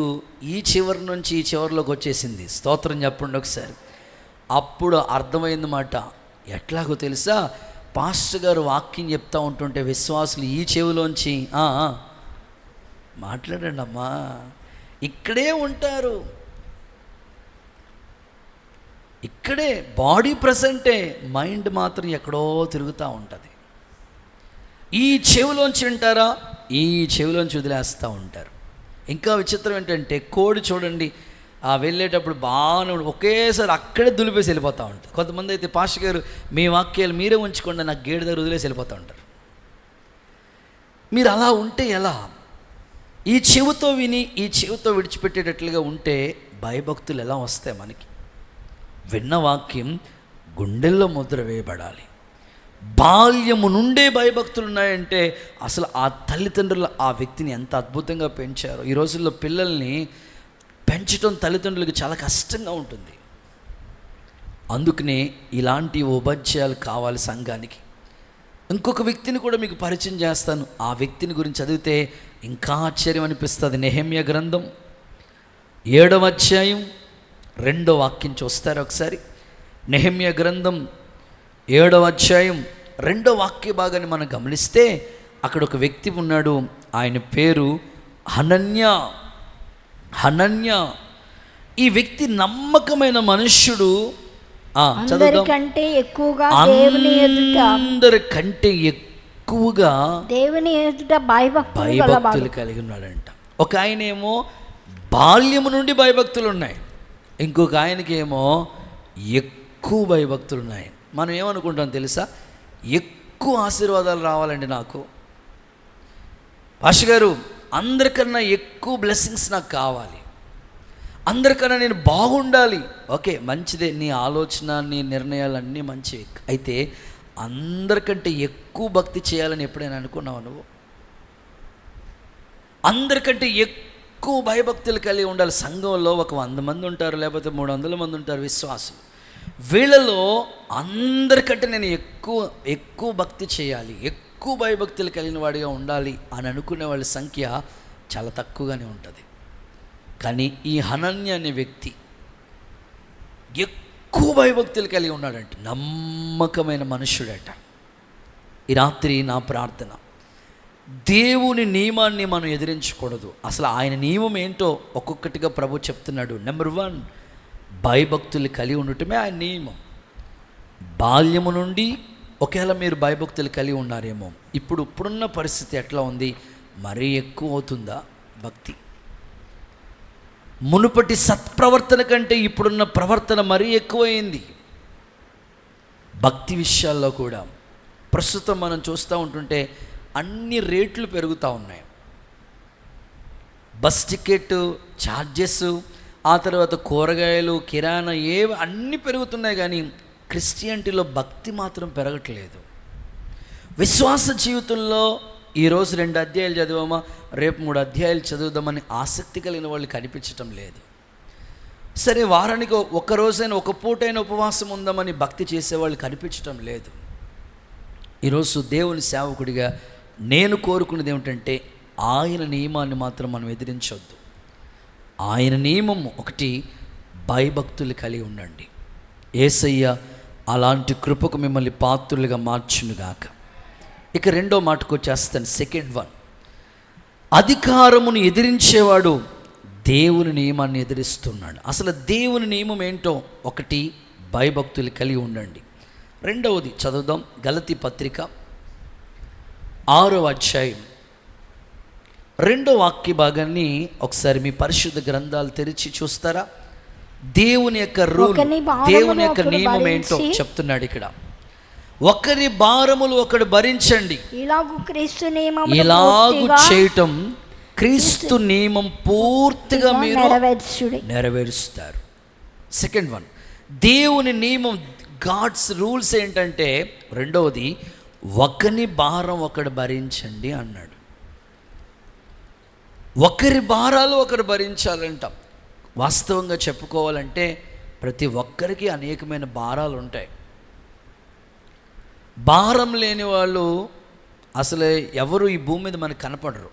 ఈ చివరి నుంచి ఈ చివరిలోకి వచ్చేసింది. స్తోత్రం చెప్పండి ఒకసారి. అప్పుడు అర్థమైందన్నమాట. ఎట్లాగో తెలుసా, పాస్టర్ గారు వాక్యం చెప్తూ ఉంటుంటే విశ్వాసులు ఈ చెవిలోంచి మాట్లాడండి అమ్మా, ఇక్కడే ఉంటారు, ఇక్కడే బాడీ ప్రజెంటే, మైండ్ మాత్రం ఎక్కడో తిరుగుతూ ఉంటుంది. ఈ చెవిలోంచి వింటారా, ఈ చెవిలోంచి వదిలేస్తూ ఉంటారు. ఇంకా విచిత్రం ఏంటంటే, కోడి చూడండి, వెళ్ళేటప్పుడు బాగానే ఒకేసారి అక్కడే దులిపేసి వెళ్ళిపోతూ ఉంటుంది. కొంతమంది అయితే పాస్టర్ గారు మీ వాక్యాలు మీరే ఉంచుకోండి, నాకు గేటు దగ్గర వదిలేసి వెళ్ళిపోతూ ఉంటారు. మీరు అలా ఉంటే ఎలా? ఈ చెవితో విని ఈ చెవితో విడిచిపెట్టేటట్లుగా ఉంటే భయభక్తులు ఎలా వస్తాయి మనకి? విన్న వాక్యం గుండెల్లో ముద్ర వేయబడాలి. బాల్యము నుండే భయభక్తులు ఉన్నాయంటే అసలు ఆ తల్లిదండ్రులు ఆ వ్యక్తిని ఎంత అద్భుతంగా పెంచారో. ఈ రోజుల్లో పిల్లల్ని పెంచడం తల్లిదండ్రులకి చాలా కష్టంగా ఉంటుంది. అందుకనే ఇలాంటి ఉపాధ్యాయులు కావాలి సంఘానికి. ఇంకొక వ్యక్తిని కూడా మీకు పరిచయం చేస్తాను. ఆ వ్యక్తిని గురించి చదివితే ఇంకా ఆశ్చర్యం అనిపిస్తుంది. నెహెమ్యా గ్రంథం 7వ అధ్యాయం 2వ వాక్యం చూస్తారు ఒకసారి. నెహెమ్యా గ్రంథం 7వ అధ్యాయం 2వ వాక్య భాగాన్ని మనం గమనిస్తే అక్కడ ఒక వ్యక్తి ఉన్నాడు. ఆయన పేరు హనన్య. ఈ వ్యక్తి నమ్మకమైన మనుష్యుడు. అందరికంటే ఎక్కువగా దేవుని ఎదుట భయభక్తులు కలిగి ఉన్నాడంట. ఒక ఆయన ఏమో బాల్యము నుండి భయభక్తులు ఉన్నాయి, ఇంకొక ఆయనకేమో ఎక్కువ భయభక్తులు ఉన్నాయి. మనం ఏమనుకుంటాం తెలుసా? ఎక్కువ ఆశీర్వాదాలు రావాలండి నాకు, పాస్టర్ గారు అందరికన్నా ఎక్కువ బ్లెస్సింగ్స్ నాకు కావాలి, అందరికన్నా నేను బాగుండాలి. ఓకే, మంచిదే, నీ ఆలోచన నీ నిర్ణయాలన్నీ మంచివి. అయితే అందరికంటే ఎక్కువ భక్తి చేయాలని ఎప్పుడైనా అనుకున్నావు నువ్వు? అందరికంటే ఎక్కువ భయభక్తులు కలిగి ఉండాలి. సంఘంలో ఒక 100 మంది ఉంటారు, లేకపోతే 300 మంది ఉంటారు విశ్వాసులు. వీళ్ళలో అందరికంటే నేను ఎక్కువ భక్తి చేయాలి, ఎక్కువ భయభక్తులు కలిగిన వాడిగా ఉండాలి అని అనుకునే వాళ్ళ సంఖ్య చాలా తక్కువగానే ఉంటుంది. కానీ ఈ హనన్య అనే వ్యక్తి ఎక్కువ భయభక్తులు కలిగి ఉన్నాడంట, నమ్మకమైన మనుష్యుడట. ఈ రాత్రి నా ప్రార్థన, దేవుని నియమాన్ని మనం ఎదిరించకూడదు. అసలు ఆయన నియమం ఏంటో ఒక్కొక్కటిగా ప్రభు చెప్తున్నాడు. నెంబర్ 1, భయభక్తులు కలిగి ఉండటమే ఆయన నియమం. బాల్యము నుండి ఒకవేళ మీరు భయభక్తులు కలిగి ఉన్నారేమో, ఇప్పుడున్న పరిస్థితి ఎట్లా ఉంది? మరీ ఎక్కువ అవుతుందా భక్తి? మునుపటి సత్ప్రవర్తన కంటే ఇప్పుడున్న ప్రవర్తన మరీ ఎక్కువైంది భక్తి విషయాల్లో కూడా. ప్రస్తుతం మనం చూస్తూ ఉంటుంటే అన్ని రేట్లు పెరుగుతూ ఉన్నాయి. బస్ టికెట్ ఛార్జెస్, ఆ తర్వాత కూరగాయలు, కిరాణా, అన్నీ పెరుగుతున్నాయి, కానీ క్రిస్టియానిటీలో భక్తి మాత్రం పెరగట్లేదు. విశ్వాస జీవితంలో ఈరోజు 2 అధ్యాయాలు చదివామా, రేపు 3 అధ్యాయాలు చదువుదామని ఆసక్తి కలిగిన వాళ్ళు కనిపించటం లేదు. సరే, వారానికి ఒక్కరోజైనా ఒక పూటైనా ఉపవాసం ఉందామని భక్తి చేసేవాళ్ళు కనిపించటం లేదు. ఈరోజు దేవుని సేవకుడిగా నేను కోరుకునేది ఏమిటంటే, ఆయన నియమాన్ని మాత్రం మనం ఎదిరించవద్దు. ఆయన నియమం ఒకటి, భయభక్తులు కలిగి ఉండండి. యేసయ్య అలాంటి కృపకు మిమ్మల్ని పాత్రులుగా మార్చునుగాక. ఇక రెండో మాటకు వచ్చేస్తాను, సెకండ్ వన్. అధికారమును ఎదిరించేవాడు దేవుని నియమాన్ని ఎదిరిస్తున్నాడు. అసలు దేవుని నియమం ఏంటో, ఒకటి భయభక్తులు కలిగి ఉండండి. రెండవది చదువుదాం, గలతీ పత్రిక 6వ అధ్యాయం 2వ వాక్య భాగాన్ని ఒకసారి మీ పరిశుద్ధ గ్రంథాలు తెరిచి చూస్తారా? దేవుని యొక్క రూల్, దేవుని యొక్క నియమం ఏంటో చెప్తున్నాడు ఇక్కడ. ఒకరి భారములు ఒకడు భరించండి, ఇలాగు చేయటం క్రీస్తు నియమం పూర్తిగా మీరు నెరవేరుస్తారు. సెకండ్ వన్, దేవుని నియమం, గాడ్స్ రూల్స్ ఏంటంటే, రెండవది ఒకరి భారం ఒకడు భరించండి అన్నాడు. ఒకరి భారాలు ఒకరు భరించాలంటాం. వాస్తవంగా చెప్పుకోవాలంటే ప్రతి ఒక్కరికి అనేకమైన భారాలు ఉంటాయి. భారం లేని వాళ్ళు అసలు ఎవరు ఈ భూమి మీద మనకు కనపడరు.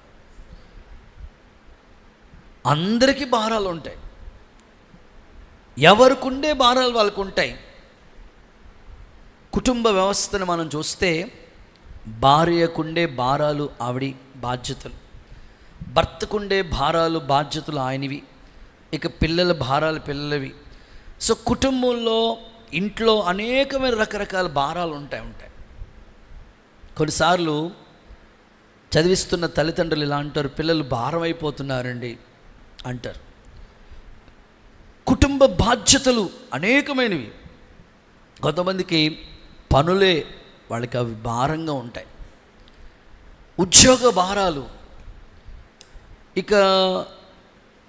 అందరికీ భారాలు ఉంటాయి. ఎవరికి ఉండే భారాలు వాళ్ళకు ఉంటాయి. కుటుంబ వ్యవస్థను మనం చూస్తే భార్యకుండే భారాలు ఆవిడి బాధ్యతలు, భర్తకుండే భారాలు బాధ్యతలు ఆయనవి, ఇక పిల్లల భారాలు పిల్లలవి. సో కుటుంబంలో, ఇంట్లో అనేకమైన రకరకాల భారాలు ఉంటాయి. కొన్నిసార్లు చదివిస్తున్న తల్లిదండ్రులు ఇలా అంటారు, పిల్లలు భారం అయిపోతున్నారండి అంటారు. కుటుంబ బాధ్యతలు అనేకమైనవి. కొంతమందికి పనులే వాళ్ళకి అవి భారంగా ఉంటాయి. ఉద్యోగ భారాలు, ఇక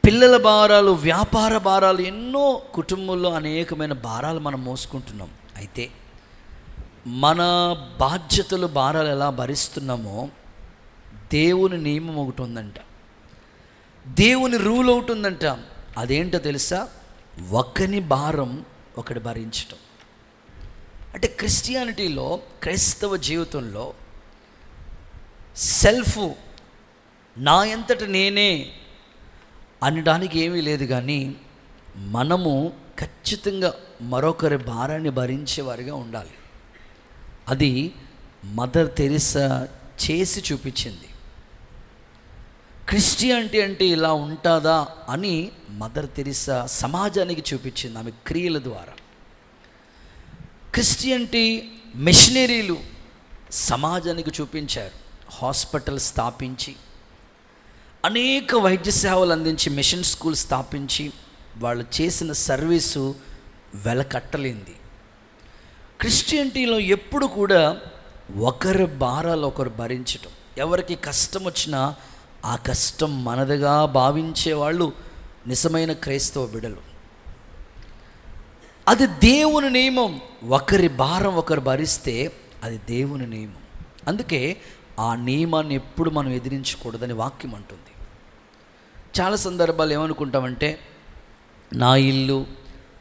పిల్లల భారాలు, వ్యాపార భారాలు, ఎన్నో కుటుంబంలో అనేకమైన భారాలు మనం మోసుకుంటున్నాం. అయితే మన బాధ్యతలు, భారాలు ఎలా భరిస్తున్నామో దేవుని నియమం ఒకటి ఉందంట, దేవుని రూల్ ఒకటి ఉందంట. అదేంటో తెలుసా? ఒకని భారం ఒకటి భరించటం. అంటే క్రిస్టియానిటీలో, క్రైస్తవ జీవితంలో సెల్ఫ్, నా ఎంతట నేనే అనడానికి ఏమీ లేదు, కానీ మనము ఖచ్చితంగా మరొకరి భారాన్ని భరించేవారిగా ఉండాలి. అది మదర్ తెరిసా చేసి చూపించింది. క్రిస్టియానిటీ అంటే ఇలా ఉంటుందా అని మదర్ తెరిసా సమాజానికి చూపించింది ఆమె క్రియల ద్వారా. క్రిస్టియానిటీ మిషనరీలు సమాజానికి చూపించారు. హాస్పిటల్ స్థాపించి, అనేక వైద్య సేవలు అందించి, మిషన్ స్కూల్ స్థాపించి, వాళ్ళు చేసిన సర్వీసు వెలకట్టలేంది. క్రిస్టియానిటీలో ఎప్పుడు కూడా ఒకరి భారాలు ఒకరు భరించటం, ఎవరికి కష్టం వచ్చినా ఆ కష్టం మనదిగా భావించే వాళ్ళు నిజమైన క్రైస్తవ బిడ్డలు. అది దేవుని నియమం. ఒకరి భారం ఒకరు భరిస్తే అది దేవుని నియమం. అందుకే ఆ నియమాన్ని ఎప్పుడు మనం ఎదిరించకూడదని వాక్యం అంటుంది. చాలా సందర్భాలు ఏమనుకుంటామంటే, నా ఇల్లు,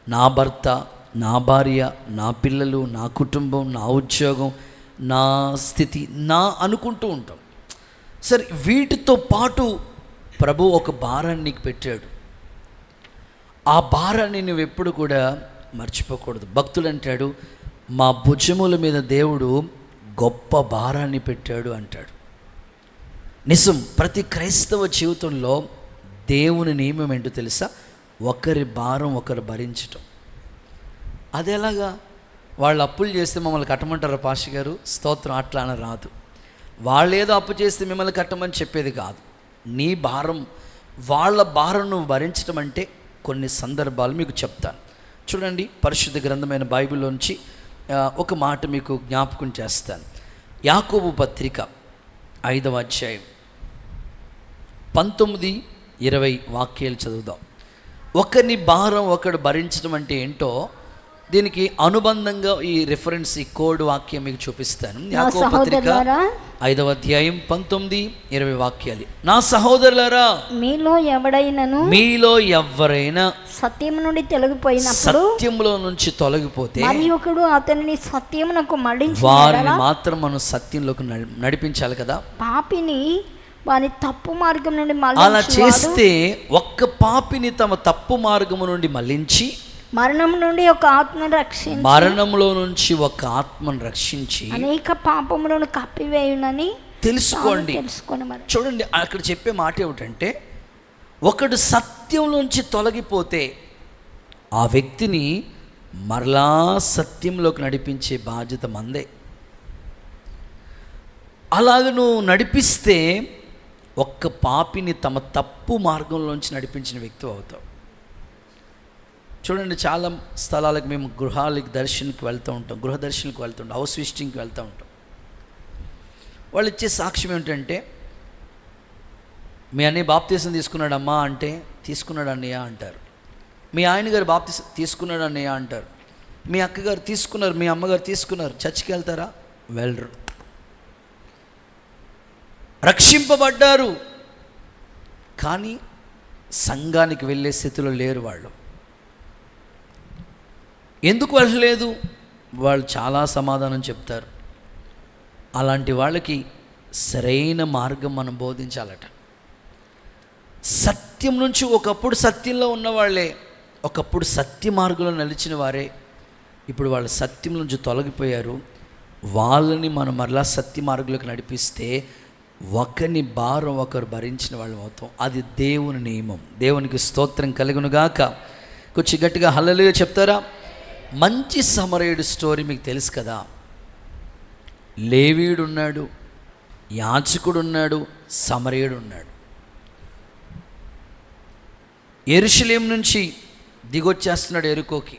నా భర్త, నా భార్య, నా పిల్లలు, నా కుటుంబం, నా ఉద్యోగం, నా స్థితి, నా అనుకుంటూ ఉంటాం. సరే, వీటితో పాటు ప్రభు ఒక భారాన్ని నీకు పెట్టాడు. ఆ భారాన్ని నువ్వు ఎప్పుడు కూడా మర్చిపోకూడదు. భక్తులు అంటాడు, మా భుజముల మీద దేవుడు గొప్ప భారాన్ని పెట్టాడు అంటాడు. నిజం. ప్రతి క్రైస్తవ జీవితంలో దేవుని నియమం ఏంటో తెలుసా? ఒకరి భారం ఒకరు భరించటం. అది ఎలాగా? వాళ్ళు అప్పులు చేస్తే మమ్మల్ని కట్టమంటారు పాస్టర్ గారు? స్తోత్రం, అట్లా అని రాదు. వాళ్ళు ఏదో అప్పు చేస్తే మిమ్మల్ని కట్టమని చెప్పేది కాదు. నీ భారం, వాళ్ళ భారం నువ్వు భరించడం అంటే కొన్ని సందర్భాలు మీకు చెప్తాను. చూడండి, పరిశుద్ధ గ్రంథమైన బైబిల్లోంచి ఒక మాట మీకు జ్ఞాపకం చేస్తాను. యాకోబు పత్రిక 5వ అధ్యాయం 19-20 వాక్యాలు చదువుదాం. ఒకరిని భారం ఒకడు భరించడం అంటే ఏంటో దీనికి అనుబంధంగా ఈ రిఫరెన్స్, ఈ కోడ్ వాక్యం మీకు చూపిస్తాను. యాకోబు పత్రిక 5వ అధ్యాయం 19-20 వాక్యాలు. నా సహోదరులారా, మీలో ఎవరైనా సత్యం నుండి తొలగిపోయినప్పుడు, సత్యములో నుంచి తొలగిపోతే మరి ఒకడు అతనిని సత్యమునకు మళ్ళించి వారిని మాత్రం మనం సత్యంలోకి నడిపించాలి కదా. పాపిని వాని తప్పు మార్గం నుండి అలా చేస్తే ఒక్క పాపిని తమ తప్పు మార్గము నుండి మళ్ళించి మరణం నుండి ఒక ఆత్మను రక్షించి, మరణంలో నుంచి ఒక ఆత్మను రక్షించి అనేక పాపములను కప్పివేయునని తెలుసుకోండి. మరి చూడండి, అక్కడ చెప్పే మాట ఏమిటంటే, ఒకడు సత్యంలోంచి తొలగిపోతే ఆ వ్యక్తిని మరలా సత్యంలోకి నడిపించే బాధ్యత మందే. అలాగ నువ్వు నడిపిస్తే ఒక్క పాపిని తమ తప్పు మార్గంలోంచి నడిపించిన వ్యక్తి అవుతావు. చూడండి, చాలా స్థలాలకు మేము గృహాలకి దర్శనకి వెళ్తూ ఉంటాం, గృహ దర్శనకి వెళ్తూ ఉంటాం, హౌస్ విజిటింగ్కి వెళ్తూ ఉంటాం. వాళ్ళు ఇచ్చే సాక్ష్యం ఏమిటంటే, మీ అన్నయ్య బాప్తీసం తీసుకున్నాడమ్మా అంటే తీసుకున్నాడు అన్నయ్య అంటారు. మీ ఆయన గారు బాప్తీసం తీసుకున్నాడు అన్నయ్య అంటారు. మీ అక్కగారు తీసుకున్నారు, మీ అమ్మగారు తీసుకున్నారు. చర్చికి వెళ్తారా? వెళ్ళరు. రక్షింపబడ్డారు కానీ సంఘానికి వెళ్ళే స్థితిలో లేరు వాళ్ళు. ఎందుకు వెళ్ళలేదు? వాళ్ళు చాలా సమాధానం చెప్తారు. అలాంటి వాళ్ళకి సరైన మార్గం మనం బోధించాలట. సత్యం నుంచి ఒకప్పుడు సత్యంలో ఉన్నవాళ్లే, ఒకప్పుడు సత్య మార్గంలో నిలిచిన వారే ఇప్పుడు వాళ్ళు సత్యం నుంచి తొలగిపోయారు. వాళ్ళని మనం మరలా సత్య మార్గంలోకి నడిపిస్తే ఒకరిని భారం ఒకరు భరించిన వాళ్ళు అవుతాం. అది దేవుని నియమం. దేవునికి స్తోత్రం కలుగునుగాక. కొంచెం గట్టిగా హల్లెలూయా చెప్తారా? మంచి సమరయుడు స్టోరీ మీకు తెలుసు కదా. లేవీయుడు ఉన్నాడు, యాజకుడు ఉన్నాడు, సమరయుడు ఉన్నాడు. యెరూషలేము నుంచి దిగొచ్చేస్తున్నాడు యెరికోకి.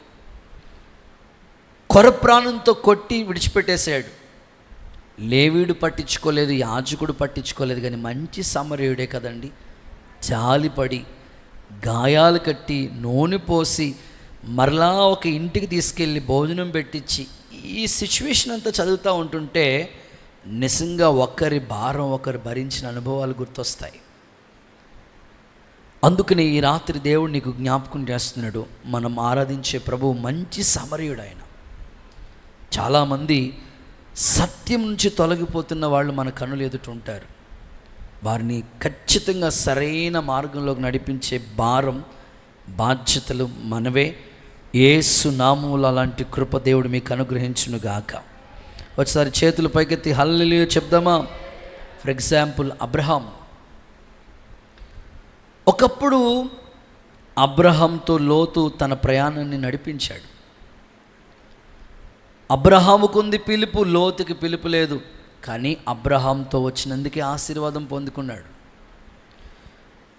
కొర ప్రాణంతో కొట్టి విడిచిపెట్టేశాడు. లేవీయుడు పట్టించుకోలేదు, యాజకుడు పట్టించుకోలేదు. కానీ మంచి సమరయుడే కదండి, జాలిపడి గాయాలు కట్టి నూనె పోసి మరలా ఒక ఇంటికి తీసుకెళ్ళి భోజనం పెట్టించి, ఈ సిచ్యువేషన్ అంతా చదువుతూ ఉంటుంటే నిజంగా ఒకరి భారం ఒకరు భరించిన అనుభవాలు గుర్తొస్తాయి. అందుకని ఈ రాత్రి దేవుడు నీకు జ్ఞాపకం చేస్తున్నాడు, మనం ఆరాధించే ప్రభువు మంచి సమరయుడు ఆయన. చాలామంది సత్యం నుంచి తొలగిపోతున్న వాళ్ళు మన కన్నులు ఎదుట ఉంటారు. వారిని ఖచ్చితంగా సరైన మార్గంలోకి నడిపించే భారం, బాధ్యతలు మనవే. యేసు నామములో అలాంటి కృప దేవుడు మీకు అనుగ్రహించునుగాక. ఒకసారి చేతులు పైకెత్తి హల్లెలూయా చెప్దామా? For example, Abraham. ఒకప్పుడు అబ్రహాంతో లోతు తన ప్రయాణాన్ని నడిపించాడు. అబ్రహాముకుంది పిలుపు, లోతుకి పిలుపు లేదు. కానీ అబ్రహాంతో వచ్చినందుకే ఆశీర్వాదం పొందుకున్నాడు.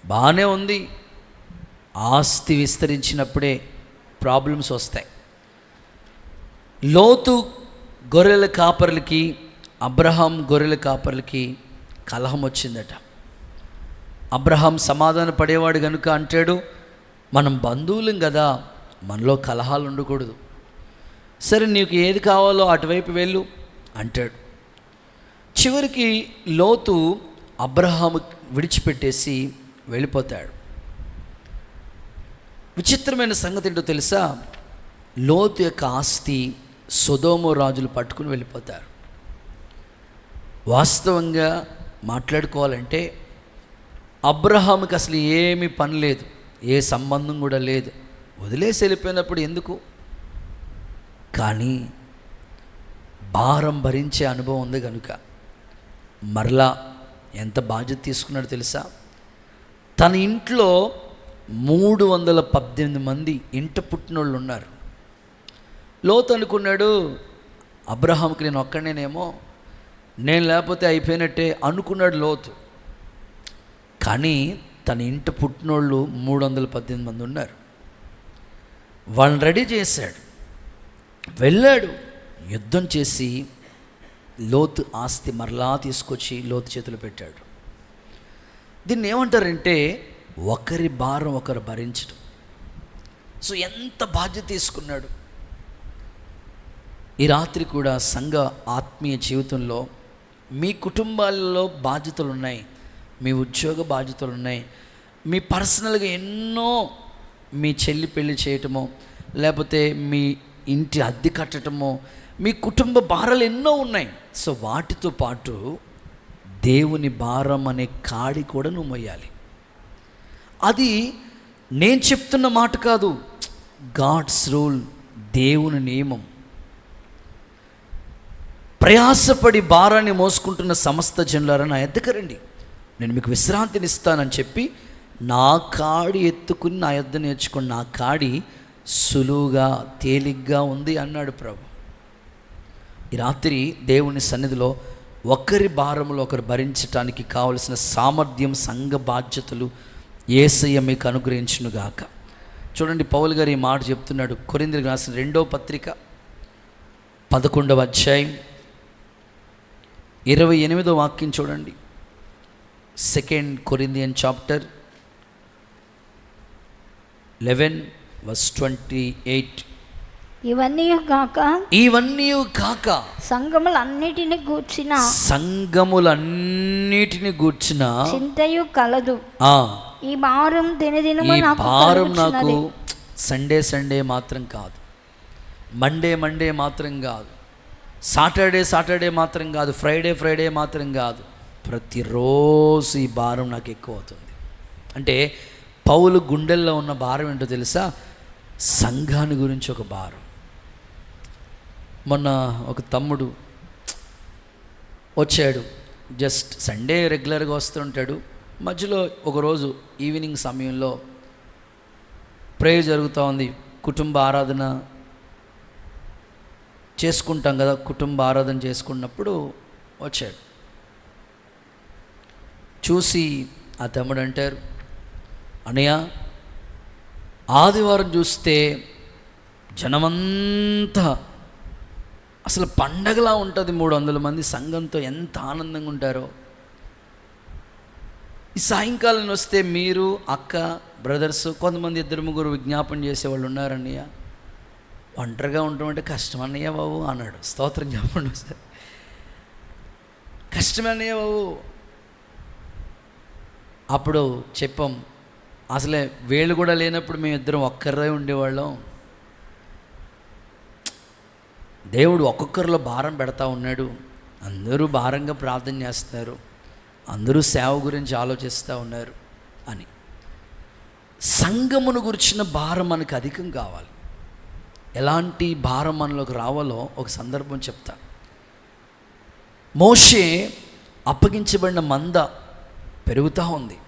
బాగానే ఉంది. ఆస్తి విస్తరించినప్పుడే ప్రాబ్లమ్స్ వస్తాయి. లోతు గొర్రెల కాపర్లకి, అబ్రహాం గొర్రెల కాపర్లకి కలహం వచ్చిందట. అబ్రహాం సమాధాన పడేవాడు కనుక అంటాడు, మనం బంధువులం కదా, మనలో కలహాలు ఉండకూడదు. సరే, నీకు ఏది కావాలో అటువైపు వెళ్ళు అంటాడు. చివరికి లోతు అబ్రహాము విడిచిపెట్టేసి వెళ్ళిపోతాడు. విచిత్రమైన సంగతి ఏంటో తెలుసా? లోతు యొక్క ఆస్తి సొదొమ రాజులు పట్టుకుని వెళ్ళిపోతారు. వాస్తవంగా మాట్లాడుకోవాలంటే అబ్రహాముకి అసలు ఏమీ పని లేదు, ఏ సంబంధం కూడా లేదు. వదిలేసి వెళ్ళిపోయినప్పుడు ఎందుకు? కానీ భారం భరించే అనుభవం ఉంది కనుక మరలా ఎంత బాధ్యత తీసుకున్నాడో తెలుసా? తన ఇంట్లో 318 మంది ఇంట పుట్టినోళ్ళు ఉన్నారు. లోతు అనుకున్నాడు, అబ్రహాంకి నేను ఒక్కడనేనేమో, నేను లేకపోతే అయిపోయినట్టే అనుకున్నాడు లోతు. కానీ తన ఇంట పుట్టినోళ్ళు 318 మంది ఉన్నారు. వాళ్ళని రెడీ చేశాడు, వెళ్ళాడు, యుద్ధం చేసి లోతు ఆస్తి మరలా తీసుకొచ్చి లోతు చేతులు పెట్టాడు. దీన్ని ఏమంటారంటే ఒకరి భారం ఒకరు భరించడం. సో ఎంత బాధ్యత తీసుకున్నాడు. ఈ రాత్రి కూడా సంఘ ఆత్మీయ జీవితంలో మీ కుటుంబాలలో బాధ్యతలు ఉన్నాయి, మీ ఉద్యోగ బాధ్యతలు ఉన్నాయి, మీ పర్సనల్గా ఎన్నో, మీ చెల్లి పెళ్లి చేయటమో, లేకపోతే మీ ఇంటి అద్దె కట్టడమో, మీ కుటుంబ భారాలు ఎన్నో ఉన్నాయి. సో వాటితో పాటు దేవుని భారం అనే కాడి కూడా నువ్వు మొయ్యాలి. అది నేను చెప్తున్న మాట కాదు, గాడ్స్ రూల్, దేవుని నియమం. ప్రయాసపడి భారాన్ని మోసుకుంటున్న సమస్త జనులారా నా ఎద్దకు రండి, నేను మీకు విశ్రాంతిని ఇస్తానని చెప్పి నా కాడి ఎత్తుకుని నా యొద్ద నేర్చుకుని, నా కాడి సులువుగా తేలిగ్గా ఉంది అన్నాడు ప్రభు. ఈ రాత్రి దేవుని సన్నిధిలో ఒకరి భారములు ఒకరు భరించటానికి కావలసిన సామర్థ్యం, సంఘ బాధ్యతలు యేసయ్య మీకు అనుగ్రహించునుగాక. చూడండి, పౌలు గారు ఈ మాట చెప్తున్నాడు. కొరింథీయులకు రాసిన 2వ పత్రిక 11వ అధ్యాయం 28వ వాక్యం చూడండి. 2 Corinthians chapter 11:28. ఇవన్నీ కాక సంఘములన్నిటిని గూర్చిన చింతయు కలదు. ఈ భారం దినదినము నాకు సండే మాత్రం కాదు, మండే మాత్రం కాదు, సాటర్డే మాత్రం కాదు, ఫ్రైడే మాత్రం కాదు, ప్రతిరోజు ఈ భారం నాకు ఎక్కువ అవుతుంది. అంటే పౌలు గుండెల్లో ఉన్న భారం ఏంటో తెలుసా? సంఘాన్ని గురించి ఒక భారం. మొన్న ఒక తమ్ముడు వచ్చాడు, జస్ట్ సండే రెగ్యులర్గా వస్తుంటాడు. మధ్యలో ఒకరోజు ఈవినింగ్ సమయంలో ప్రేయర్ జరుగుతూ ఉంది, కుటుంబ ఆరాధన చేసుకుంటాం కదా, కుటుంబ ఆరాధన చేసుకున్నప్పుడు వచ్చాడు. చూసి ఆ తమ్ముడు అంటారు, అన్నయ్య ఆదివారం చూస్తే జనమంతా అసలు పండగలా ఉంటుంది, 300 మంది సంఘంతో ఎంత ఆనందంగా ఉంటారో. ఈ సాయంకాలం వస్తే మీరు, అక్క, బ్రదర్స్, కొంతమంది 2-3 విజ్ఞాపన చేసేవాళ్ళు ఉన్నారన్నయ్య. ఒంటరిగా ఉండటం అంటే కష్టం అన్నయ్య బాబు అన్నాడు. స్తోత్రం చెప్పండి సార్. కష్టమే అన్నయ్య బాబు. అప్పుడు చెప్పాం, అసలే వేళ్ళు కూడా లేనప్పుడు మేమిద్దరం ఒక్కరే ఉండేవాళ్ళం. దేవుడు ఒక్కొక్కరిలో భారం పెడతా ఉన్నాడు. అందరూ భారంగా ప్రార్థన చేస్తున్నారు, అందరూ సేవ గురించి ఆలోచిస్తూ ఉన్నారు అని. సంఘమును గురించిన భారం మనకు అధికం కావాలి. ఎలాంటి భారం మనలోకి రావాలో ఒక సందర్భం చెప్తా. మోషే అప్పగించబడిన మంద పెరుగుతూ ఉంది,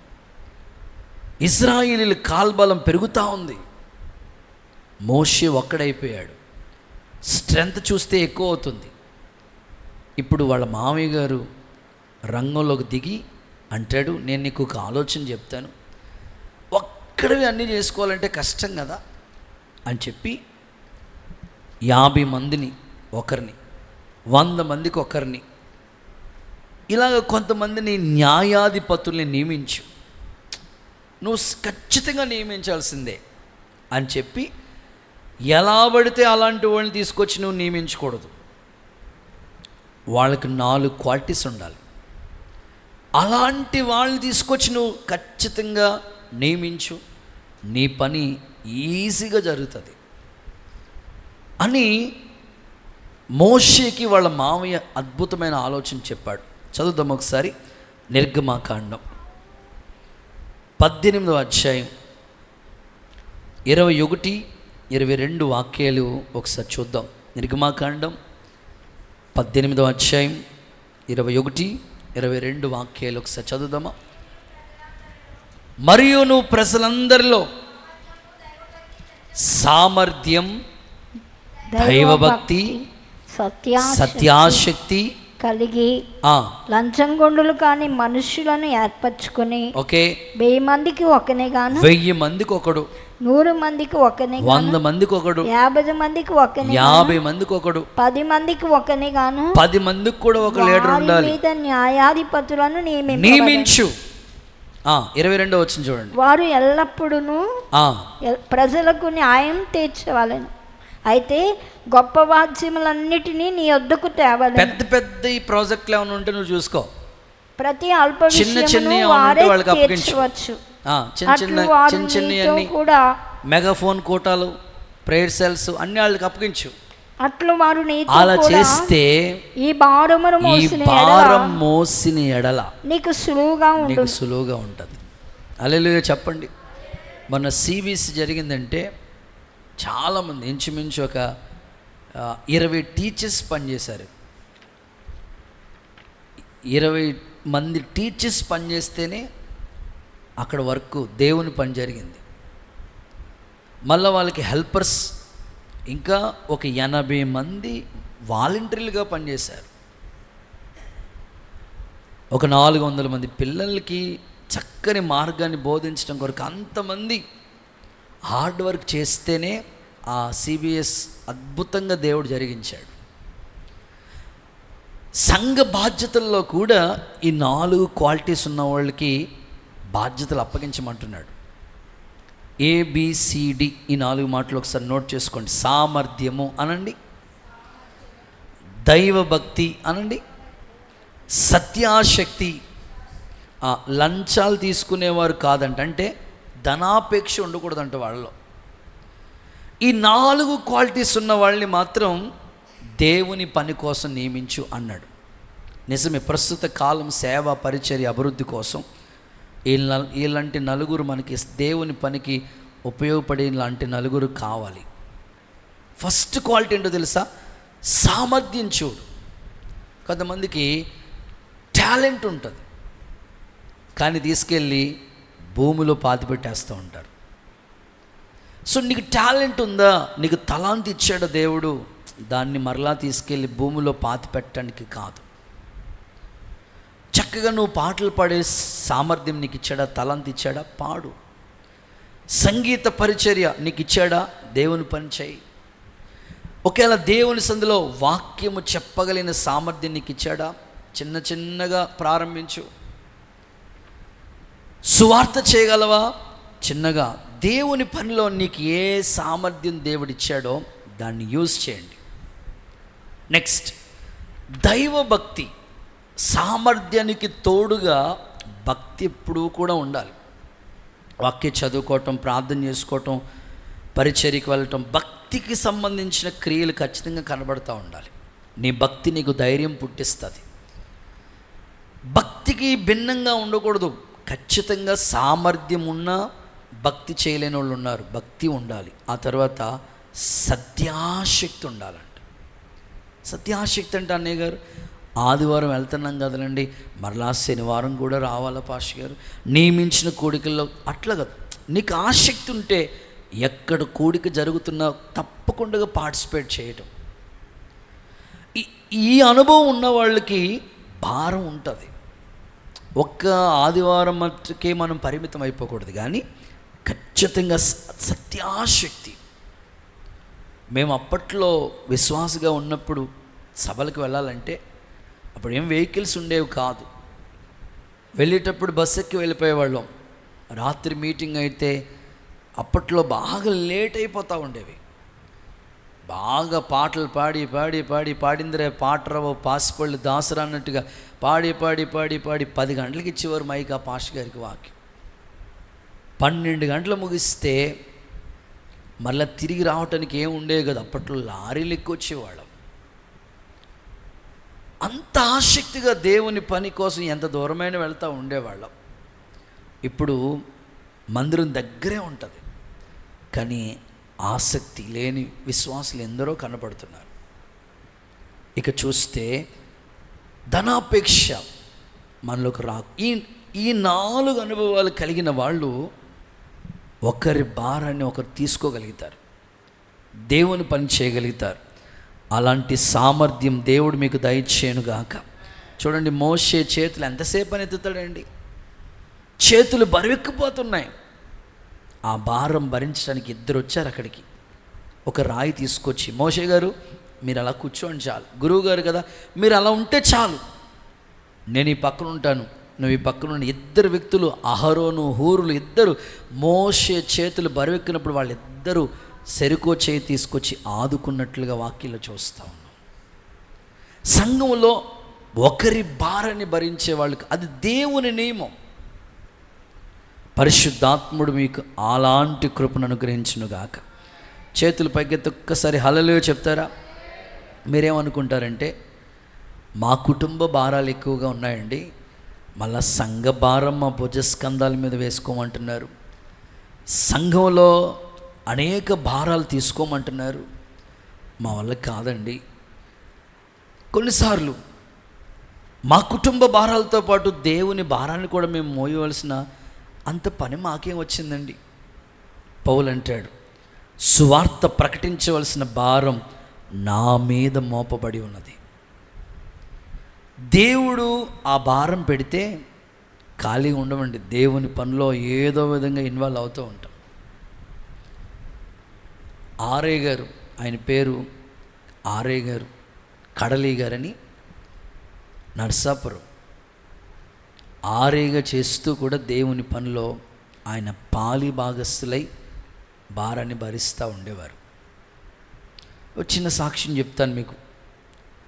ఇశ్రాయేలీల కాల్బలం పెరుగుతూ ఉంది. మోషే ఒక్కడైపోయాడు. స్ట్రెంత్ చూస్తే ఎక్కువ అవుతుంది. ఇప్పుడు వాళ్ళ మామయ్య గారు రంగంలోకి దిగి అంటాడు, నేను నీకు ఒక ఆలోచన చెప్తాను, ఒక్కడివి అన్నీ చేసుకోవాలంటే కష్టం కదా అని చెప్పి 50 మందిని ఒకరిని, 100 మందికి ఒకరిని, ఇలాగ కొంతమందిని న్యాయాధిపతుల్ని నియమించు, నువ్వు ఖచ్చితంగా నియమించాల్సిందే అని చెప్పి, ఎలా పడితే అలాంటి వాళ్ళని తీసుకొచ్చి నువ్వు నియమించకూడదు. వాళ్ళకి 4 క్వాలిటీస్ ఉండాలి. అలాంటి వాళ్ళని తీసుకొచ్చి నువ్వు ఖచ్చితంగా నియమించు, నీ పని ఈజీగా జరుగుతుంది అని మోషేకి వాళ్ళ మామయ్య అద్భుతమైన ఆలోచన చెప్పాడు. చదువుదాం ఒకసారి. నిర్గమాకాండం 18వ అధ్యాయం 21-22 వాక్యాలు ఒకసారి చూద్దాం. నిర్గమాకాండం 18వ అధ్యాయం 21-22 వాక్యాలు ఒకసారి చదువుదామా? మరియు నువ్వు ప్రజలందరిలో సామర్థ్యం, దైవభక్తి, సత్యాశక్తి కలిగి లంచంగొండులు కాని మనుషులను ఏర్పరచుకుని ఓకే 1000 మందికి ఒకనే గాను 1000 మందికి ఒకడు, 100 మందికి ఒకనే, 100 మందికి ఒకడు, 50 మందికి ఒకనే, 50 మందికి ఒకడు, 10 మందికి ఒకనే గాను 10 మందికి కూడా ఒక లీడర్ ఉండాలి. మీద న్యాయాధిపతులను నియమించు. 22వ వచనం చూడండి. వారు ఎల్లప్పుడూ ప్రజలకు న్యాయం తీర్చవాలని, అయితే గొప్ప వాద్యములన్నిటినీ నీ వద్దకు తేవాలి. పెద్ద పెద్ద ఈ ప్రాజెక్టులు ఏమైనా ఉంటే నువ్వు చూసుకో, ప్రతి అల్ప చిన్న చిన్న వాళ్ళకి అప్పగించవచ్చు. చిన్న చిన్న కూడా మెగాఫోన్ కోటాలు, ప్రేయర్ సెల్స్ అన్ని వాళ్ళకి అప్పగించు. అట్లు వారు అలా చేస్తే ఈ భారం మోసిన ఎడల నీకు సులువుగా ఉంటుంది. హల్లెలూయా చెప్పండి. మన సిబిసి జరిగిందంటే చాలామంది ఇంచుమించు ఒక 20 టీచర్స్ పనిచేశారు. 20 మంది టీచర్స్ పనిచేస్తేనే అక్కడ వర్క్ దేవుని పని జరిగింది. మళ్ళీ వాళ్ళకి హెల్పర్స్ ఇంకా ఒక 80 మంది వాలంటీర్లుగా పనిచేశారు. ఒక 400 మంది పిల్లలకి చక్కని మార్గాన్ని బోధించడం కొరకు అంతమంది హార్డ్ వర్క్ చేస్తేనే ఆ సిబిఎస్ అద్భుతంగా దేవుడు జరిగించాడు. సంఘ బాధ్యతల్లో కూడా ఈ 4 క్వాలిటీస్ ఉన్న వాళ్ళకి బాధ్యతలు అప్పగించమంటున్నాడు. ABCD ఈ 4 మాటలు ఒకసారి నోట్ చేసుకోండి. సామర్థ్యము అనండి, దైవభక్తి అనండి, సత్యాశక్తి. లంచాలు తీసుకునేవారు కాదంట, అంటే ధనాపేక్ష ఉండకూడదంట వాళ్ళలో. ఈ 4 క్వాలిటీస్ ఉన్న వాళ్ళని మాత్రం దేవుని పని కోసం నియమించు అన్నాడు. నిజమే, ప్రస్తుత కాలం సేవా పరిచర్య అభివృద్ధి కోసం ఇలాంటి నలుగురు మనకి దేవుని పనికి ఉపయోగపడే లాంటి నలుగురు కావాలి. ఫస్ట్ క్వాలిటీ ఏంటో తెలుసా? సామర్థ్యం చూడు. కొంతమందికి టాలెంట్ ఉంటుంది, కానీ తీసుకెళ్ళి భూమిలో పాతిపెట్టేస్తూ ఉంటారు. సో నీకు టాలెంట్ ఉందా, నీకు తలాంతి ఇచ్చాడు దేవుడు, దాన్ని మరలా తీసుకెళ్ళి భూమిలో పాతి పెట్టడానికి కాదు. చక్కగా నువ్వు పాటలు పాడే సామర్థ్యం నీకు ఇచ్చాడా, తలాంతి ఇచ్చాడా, పాడు. సంగీత పరిచర్య నీకు ఇచ్చాడా, దేవుని పని చేయి. ఒకవేళ దేవుని సందులో వాక్యము చెప్పగలిగిన సామర్థ్యం నీకు ఇచ్చాడా, చిన్న చిన్నగా ప్రారంభించు. సువార్త చేయగలవా, చిన్నగా. దేవుని పనిలో నీకు ఏ సామర్థ్యం దేవుడిచ్చాడో దాన్ని యూజ్ చేయండి. నెక్స్ట్, దైవభక్తి. సామర్థ్యానికి తోడుగా భక్తి ఎప్పుడూ కూడా ఉండాలి. వాక్యం చదువుకోవటం, ప్రార్థన చేసుకోవటం, పరిచర్యకి వెళ్ళటం, భక్తికి సంబంధించిన క్రియలు ఖచ్చితంగా కనబడుతూ ఉండాలి. నీ భక్తి నీకు ధైర్యం పుట్టిస్తుంది. భక్తికి భిన్నంగా ఉండకూడదు. ఖచ్చితంగా సామర్థ్యం ఉన్నా భక్తి చేయలేని వాళ్ళు ఉన్నారు. భక్తి ఉండాలి. ఆ తర్వాత సత్యాశక్తి ఉండాలంట. సత్యాశక్తి అంటే అన్నయ్య గారు ఆదివారం వెళ్తున్నాం కదలండి, మరలా శనివారం కూడా రావాలా పాస్టర్ గారు, నియమించిన కోడికల్లో అట్లా కదా. నీకు ఆసక్తి ఉంటే ఎక్కడ కోడిక జరుగుతున్నా తప్పకుండా పార్టిసిపేట్ చేయటం. ఈ అనుభవం ఉన్న వాళ్ళకి భారం ఉంటుంది. ఒక్క ఆదివారం మట్టుకే మనం పరిమితం అయిపోకూడదు, కానీ ఖచ్చితంగా సత్యాశక్తి. మేము అప్పట్లో విశ్వాసగా ఉన్నప్పుడు సభలకు వెళ్ళాలంటే అప్పుడు ఏం వెహికల్స్ ఉండేవి కాదు. వెళ్ళేటప్పుడు బస్సు ఎక్కి వెళ్ళిపోయేవాళ్ళం. రాత్రి మీటింగ్ అయితే అప్పట్లో బాగా లేట్ అయిపోతూ ఉండేవి. బాగా పాటలు పాడి పాడి పాడి పాడిందిరే పాటరావు పాసిపళ్ళు దాసరా అన్నట్టుగా పాడి పాడి పాడి పాడి 10 గంటలకు ఇచ్చేవారు మైక్ ఆ పాస్టర్ గారికి వాక్యం. 12 గంటలు ముగిస్తే మళ్ళీ తిరిగి రావటానికి ఏం ఉండేవి కదా. అప్పట్లో లారీలు ఎక్కువ వచ్చేవాళ్ళం. అంత ఆసక్తిగా దేవుని పని కోసం ఎంత దూరమైన వెళ్తూ ఉండేవాళ్ళం. ఇప్పుడు మందిరం దగ్గరే ఉంటుంది, కానీ ఆసక్తి లేని విశ్వాసులు ఎందరో కనపడుతున్నారు. ఇక చూస్తే ధనాపేక్ష మనలోకి రాకు. ఈ 4 అనుభవాలు కలిగిన వాళ్ళు ఒకరి భారాన్ని ఒకరు తీసుకోగలుగుతారు. దేవుని పని చేయగలుగుతారు. అలాంటి సామర్థ్యం దేవుడు మీకు దయచేయునుగాక. చూడండి, మోషే చేతులు ఎంతసేపు అని ఎత్తుతాడండి, చేతులు బరువెక్కిపోతున్నాయి. ఆ భారం భరించడానికి ఇద్దరు వచ్చారు అక్కడికి. ఒక రాయి తీసుకొచ్చి, మోషే గారు మీరు అలా కూర్చోండి చాలు, గురువు గారు కదా మీరు అలా ఉంటే చాలు, నేను ఈ పక్కన ఉంటాను, నువ్వు ఈ పక్కన ఉండి. ఇద్దరు వ్యక్తులు, అహరోను హూరులు ఇద్దరు మోషే చేతులు బరువెక్కినప్పుడు వాళ్ళిద్దరూ సెరుకో చేయి తీసుకొచ్చి ఆదుకున్నట్లుగా వాక్యంలో చూస్తా ఉన్నాం. సంఘంలో ఒకరి భారాన్ని భరించే వాళ్ళకి అది దేవుని నియమం. పరిశుద్ధాత్ముడు మీకు అలాంటి కృపను అనుగ్రహించునుగాక. చేతులు పైకెత్తి ఒక్కసారి హల్లెలూయా చెప్తారా? మీరేమనుకుంటారంటే మా కుటుంబ భారాలు ఎక్కువగా ఉన్నాయండి, మళ్ళా సంఘ భారం మా భుజస్కంధాల మీద వేసుకోమంటున్నారు, సంఘంలో అనేక భారాలు తీసుకోమంటున్నారు, మా వల్ల కాదండి. కొన్నిసార్లు మా కుటుంబ భారాలతో పాటు దేవుని భారాన్ని కూడా మేము మోయవలసిన అంత పని మాకేం వచ్చిందండి. పౌలు అంటాడు, సువార్త ప్రకటించవలసిన భారం నా మీద మోపబడి ఉన్నది. దేవుడు ఆ భారం పెడితే ఖాళీగా ఉండమండి, దేవుని పనిలో ఏదో విధంగా ఇన్వాల్వ్ అవుతూ ఉంటాం. ఆర్ఏ గారు, ఆయన పేరు ఆర్ఏ గారు, కడలి గారని నర్సాపురం, ఆర్ఏగా చేస్తూ కూడా దేవుని పనిలో ఆయన పాలి భాగస్థులై భారాన్ని భరిస్తూ ఉండేవారు. ఒక చిన్న సాక్ష్యం చెప్తాను మీకు,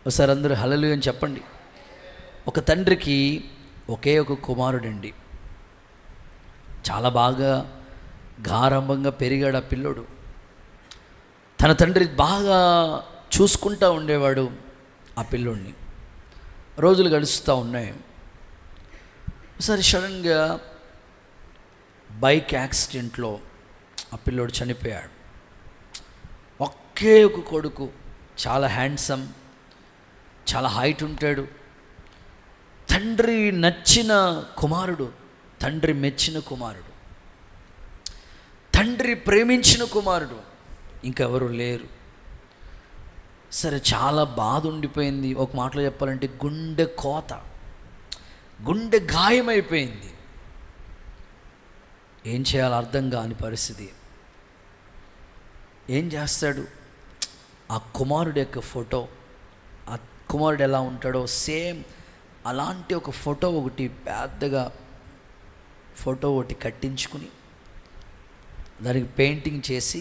ఒకసారి అందరూ హల్లెలూయా అని చెప్పండి. ఒక తండ్రికి ఒకే ఒక కుమారుడండి, చాలా బాగా గారంభంగా పెరిగాడు ఆ పిల్లోడు. తన తండ్రి బాగా చూసుకుంటూ ఉండేవాడు ఆ పిల్లోడిని. రోజులు గడుస్తూ ఉన్నాయి. ఒకసారి సడన్గా బైక్ యాక్సిడెంట్లో ఆ పిల్లోడు చనిపోయాడు. ఒకే ఒక కొడుకు, చాలా హ్యాండ్సమ్, చాలా హైట్ ఉంటాడు, తండ్రి నచ్చిన కుమారుడు, తండ్రి మెచ్చిన కుమారుడు, తండ్రి ప్రేమించిన కుమారుడు, ఇంకెవరు లేరు. సరే, చాలా బాధ ఉండిపోయింది. ఒక మాటలో చెప్పాలంటే గుండె కోత, గుండె గాయమైపోయింది. ఏం చేయాలో అర్థం కాని పరిస్థితి. ఏం చేస్తాడు? ఆ కుమారుడు యొక్క ఫోటో, ఆ కుమారుడు ఎలా ఉంటాడో సేమ్ అలాంటి ఒక ఫోటో ఒకటి, పెద్దగా ఫోటో ఒకటి కట్టించుకుని దానికి పెయింటింగ్ చేసి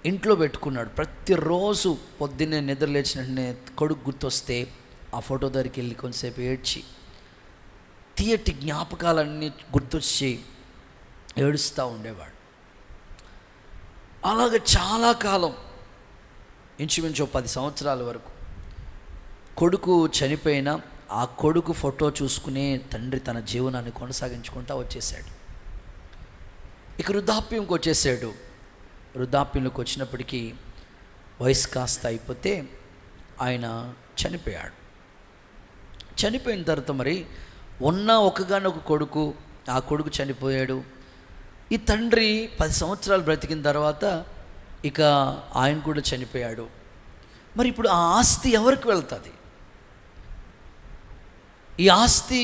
ఇంట్లో పెట్టుకున్నాడు. ప్రతిరోజు పొద్దున్నే నిద్ర లేచిన వెంటనే కొడుకు గుర్తొస్తే ఆ ఫోటో దగ్గరికి వెళ్ళి కొంతసేపు ఏడ్చి తీయటి జ్ఞాపకాలన్నీ గుర్తొచ్చి ఏడుస్తూ ఉండేవాడు. అలాగే చాలా కాలం, ఇంచుమించు 10 సంవత్సరాల వరకు కొడుకు చనిపోయినా ఆ కొడుకు ఫోటో చూసుకునే తండ్రి తన జీవనాన్ని కొనసాగించుకుంటూ వచ్చేసాడు. ఇక వృద్ధాప్యంకి వచ్చేసాడు. వృద్ధాప్యంలోకి వచ్చినప్పటికీ వయసు కాస్త అయిపోతే ఆయన చనిపోయాడు. చనిపోయిన తర్వాత మరి ఉన్న ఒకగానొక కొడుకు, ఆ కొడుకు చనిపోయాడు. ఈ తండ్రి 10 సంవత్సరాలు బ్రతికిన తర్వాత ఇక ఆయన కూడా చనిపోయాడు. మరి ఇప్పుడు ఆ ఆస్తి ఎవరికి వెళ్తుంది? ఈ ఆస్తి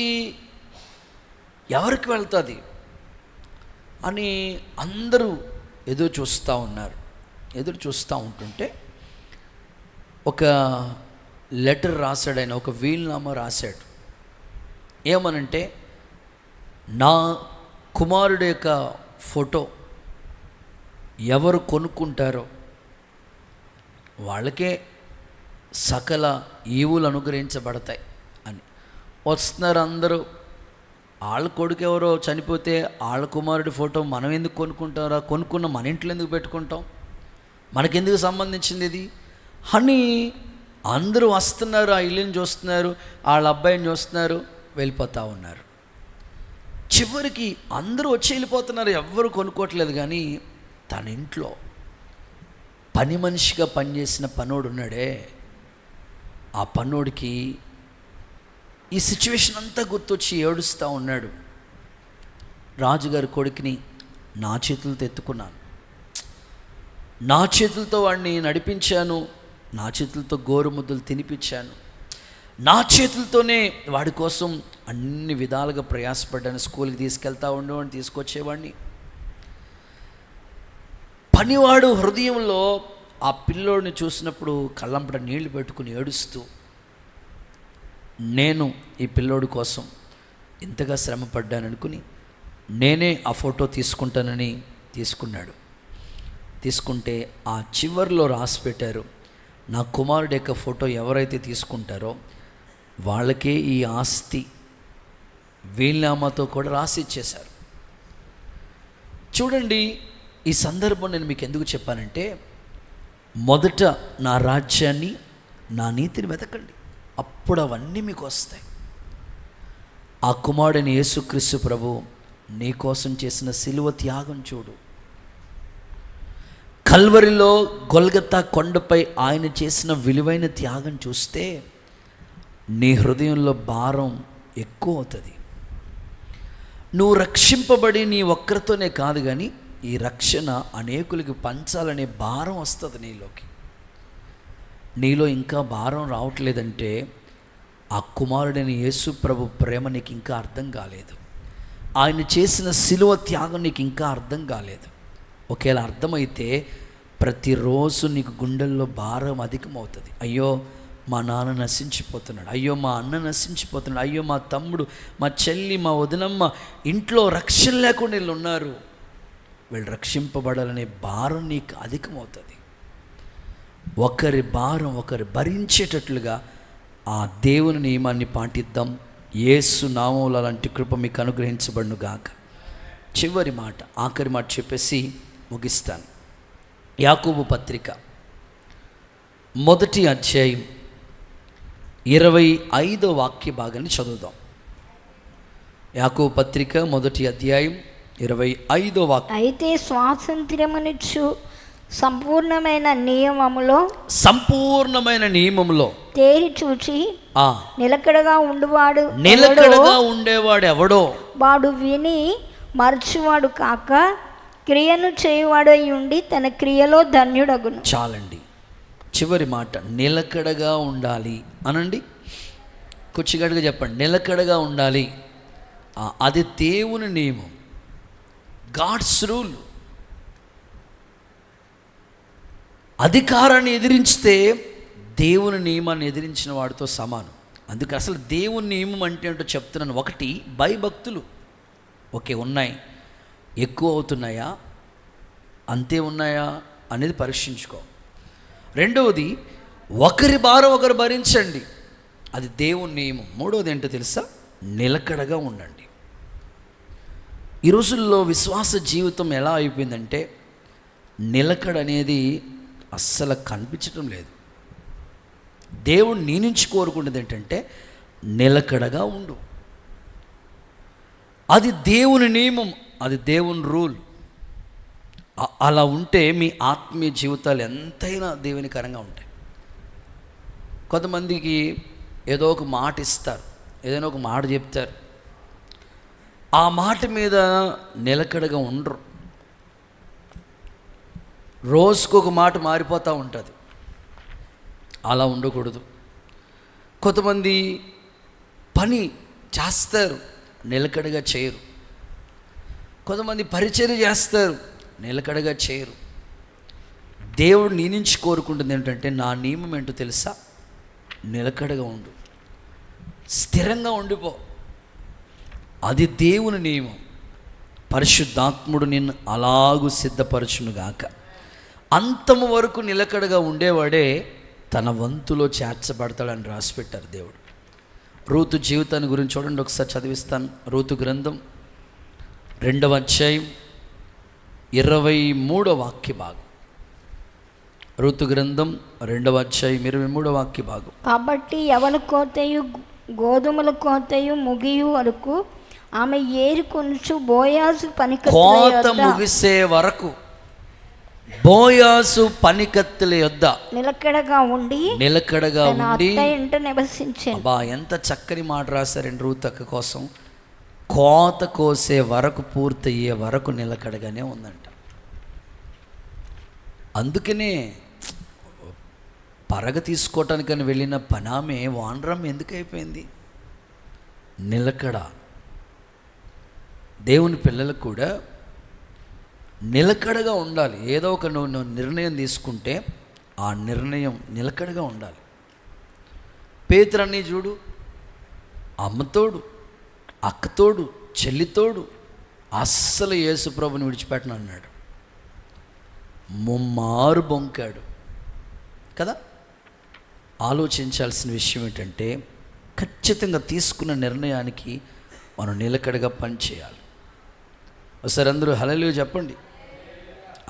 ఎవరికి వెళ్తుంది అని అందరూ ఎదురు చూస్తూ ఉన్నారు. ఎదురు చూస్తూ ఉంటుంటే ఒక లెటర్ రాశాడు ఆయన, ఒక వీలునామా రాశాడు. ఏమనంటే, నా కుమారుడు యొక్క ఫోటో ఎవరు కొనుక్కుంటారో వాళ్ళకే సకల ఈవులు అనుగ్రహించబడతాయి అని. వస్తున్నారు అందరూ. వాళ్ళ కొడుకు ఎవరో చనిపోతే వాళ్ళ కుమారుడి ఫోటో మనం ఎందుకు కొనుక్కుంటారా, కొనుక్కున్న మన ఇంట్లో ఎందుకు పెట్టుకుంటాం, మనకెందుకు సంబంధించింది ఇది అని అందరూ వస్తున్నారు. ఆ ఇల్లుని చూస్తున్నారు, వాళ్ళ అబ్బాయిని చూస్తున్నారు, వెళ్ళిపోతూ ఉన్నారు. చివరికి అందరూ వచ్చి వెళ్ళిపోతున్నారు, ఎవ్వరు కొనుక్కోవట్లేదు. కానీ తన ఇంట్లో పని మనిషిగా పనిచేసిన పనోడు ఉన్నాడే, ఆ పనోడికి ఈ సిచ్యువేషన్ అంతా గుర్తొచ్చి ఏడుస్తూ ఉన్నాడు. రాజుగారి కొడుకుని నా చేతులతో ఎత్తుకున్నాను, నా చేతులతో వాడిని నడిపించాను, నా చేతులతో గోరుముద్దలు తినిపించాను, నా చేతులతోనే వాడి కోసం అన్ని విధాలుగా ప్రయాసపడ్డాను. స్కూల్కి తీసుకెళ్తా ఉండేవాడిని, తీసుకొచ్చేవాడిని. పనివాడు హృదయంలో ఆ పిల్లోడిని చూసినప్పుడు కళ్ళంపట నీళ్లు పెట్టుకుని ఏడుస్తూ, నేను ఈ పిల్లోడి కోసం ఇంతగా శ్రమ పడ్డాననుకుని నేనే ఆ ఫోటో తీసుకుంటానని తీసుకున్నాడు. తీసుకుంటే ఆ చివర్లో రాసి పెట్టారు, నా కుమారుడి యొక్క ఫోటో ఎవరైతే తీసుకుంటారో వాళ్ళకే ఈ ఆస్తి, వీళ్ళనామాతో కూడా రాసి ఇచ్చేశారు. చూడండి, ఈ సందర్భం నేను మీకు ఎందుకు చెప్పానంటే, మొదట నా రాజ్యాన్ని, నా నీతిని వెతకండి, అప్పుడు అవన్నీ మీకు వస్తాయి. ఆ కుమారుడైన యేసుక్రీస్తు ప్రభు నీ కోసం చేసిన సిలువ త్యాగం చూడు. కల్వరిలో గొల్గతా కొండపై ఆయన చేసిన విలువైన త్యాగం చూస్తే నీ హృదయంలో భారం ఎక్కువ అవుతుంది. నువ్వు రక్షింపబడి నీ ఒక్కరితోనే కాదు కానీ ఈ రక్షణ అనేకులకి పంచాలనే భారం వస్తుంది నీలోకి. నీలో ఇంకా భారం రావట్లేదంటే ఆ కుమారుడైన యేసు ప్రభు ప్రేమ నీకు ఇంకా అర్థం కాలేదు. ఆయన చేసిన సిలువ త్యాగం నీకు ఇంకా అర్థం కాలేదు. ఒకవేళ అర్థమైతే ప్రతిరోజు నీకు గుండెల్లో భారం అధికమవుతుంది. అయ్యో మా నాన్న నశించిపోతున్నాడు, అయ్యో మా అన్న నశించిపోతున్నాడు, అయ్యో మా తమ్ముడు, మా చెల్లి, మా వదినమ్మ ఇంట్లో రక్షణ లేకుండా వీళ్ళు ఉన్నారు, వీళ్ళు రక్షింపబడాలనే భారం నీకు అధికమవుతుంది. ఒకరి భారం ఒకరు భరించేటట్లుగా ఆ దేవుని నియమాన్ని పాటిద్దాం. యేసు నామములో అలాంటి కృప మీకు అనుగ్రహించబడును గాక. చివరి మాట, ఆఖరి మాట చెప్పేసి ముగిస్తాను. యాకోబు పత్రిక 1వ అధ్యాయం 25వ వాక్య భాగాన్ని చదువుదాం. యాకోబు పత్రిక 1వ అధ్యాయం 25వ వాక్యం. అయితే స్వాతంత్ర్యమునిచ్చు సంపూర్ణమైన నియమములో తేరి చూచి నిలకడగా ఉండేవాడు ఎవడో వాడు విని మరచువాడు కాక క్రియను చేయువాడై ఉండి తన క్రియలో ధన్యుడగును. చాలండి. చివరి మాట, నిలకడగా ఉండాలి అనండి. కుచ్చిగట్టుగా చెప్పండి, నిలకడగా ఉండాలి. అది దేవుని నియమం, గాడ్స్ రూల్. అధికారాన్ని ఎదిరించితే దేవుని నియమాన్ని ఎదిరించిన వాడితో సమానం. అందుకే అసలు దేవుని నియమం అంటే ఏంటో చెప్తున్నాను. ఒకటి, భయభక్తులు ఓకే ఉన్నాయి, ఎక్కువ అవుతున్నాయా, అంతే ఉన్నాయా అనేది పరీక్షించుకో. రెండవది, ఒకరి భారం ఒకరు భరించండి, అది దేవుని నియమం. మూడవది ఏంటో తెలుసా, నిలకడగా ఉండండి. ఈ రోజుల్లో విశ్వాస జీవితం ఎలా అయిపోయిందంటే నిలకడ అనేది అస్సలు కనిపించటం లేదు. దేవుడు నీ నుంచి కోరుకునేది ఏంటంటే నిలకడగా ఉండు. అది దేవుని నియమం, అది దేవుని రూల్. అలా ఉంటే మీ ఆత్మీయ జీవితాలు ఎంతైనా దేవునికరంగా ఉంటాయి. కొంతమందికి ఏదో ఒక మాట ఇస్తారు, ఏదైనా ఒక మాట చెప్తారు, ఆ మాట మీద నిలకడగా ఉండరు. రోజుకొక మాట మారిపోతూ ఉంటుంది. అలా ఉండకూడదు. కొంతమంది పని చేస్తారు, నిలకడగా చేయరు. కొంతమంది పరిచర్య చేస్తారు, నిలకడగా చేయరు. దేవుడు నీ నుంచి కోరుకుంటుంది ఏంటంటే, నా నియమం ఏంటో తెలుసా, నిలకడగా ఉండు, స్థిరంగా ఉండిపో. అది దేవుని నియమం. పరిశుద్ధాత్ముడు నిన్ను అలాగూ సిద్ధపరచునుగాక. అంతము వరకు నిలకడగా ఉండేవాడే తన వంతులో చేర్చబడతాడని రాసిపెట్టారు దేవుడు. రూతు జీవితాన్ని గురించి చూడండి, ఒకసారి చదివిస్తాను. రూతు గ్రంథం 2వ అధ్యాయం 23వ వాక్య భాగం. రూతు గ్రంథం 2వ అధ్యాయం 23వ వాక్య భాగం. కాబట్టి ఎవల కోతయు గోధుమల కోతయు ముగియు వరకు ఆమె ఏరి కొంచెం బోయాజు కోత ముగిసే వరకు బోయాసు పనికత్తెల యొద్ద నిలకడగా ఉండి ఇంట నివసించాను. అబ్బా, ఎంత చక్కని మాట రాశారండి రూతు అక్క కోసం. కోత కోసే వరకు, పూర్తయ్యే వరకు నిలకడగానే ఉందంట. అందుకనే పరగ తీసుకోవటానికని వెళ్ళిన పనామే వానరం ఎందుకు అయిపోయింది? నిలకడ. దేవుని పిల్లలకు కూడా నిలకడగా ఉండాలి. ఏదో ఒక నువ్వు నిర్ణయం తీసుకుంటే ఆ నిర్ణయం నిలకడగా ఉండాలి. పేతురన్నీ చూడు, అమ్మతోడు, అక్కతోడు, చెల్లితోడు అస్సలు యేసు ప్రభుని విడిచిపెట్టను అన్నాడు. ముమ్మారు బొంకాడు కదా. ఆలోచించాల్సిన విషయం ఏంటంటే ఖచ్చితంగా తీసుకున్న నిర్ణయానికి మనం నిలకడగా పనిచేయాలి. ఒకసారి అందరూ హల్లెలూయా చెప్పండి.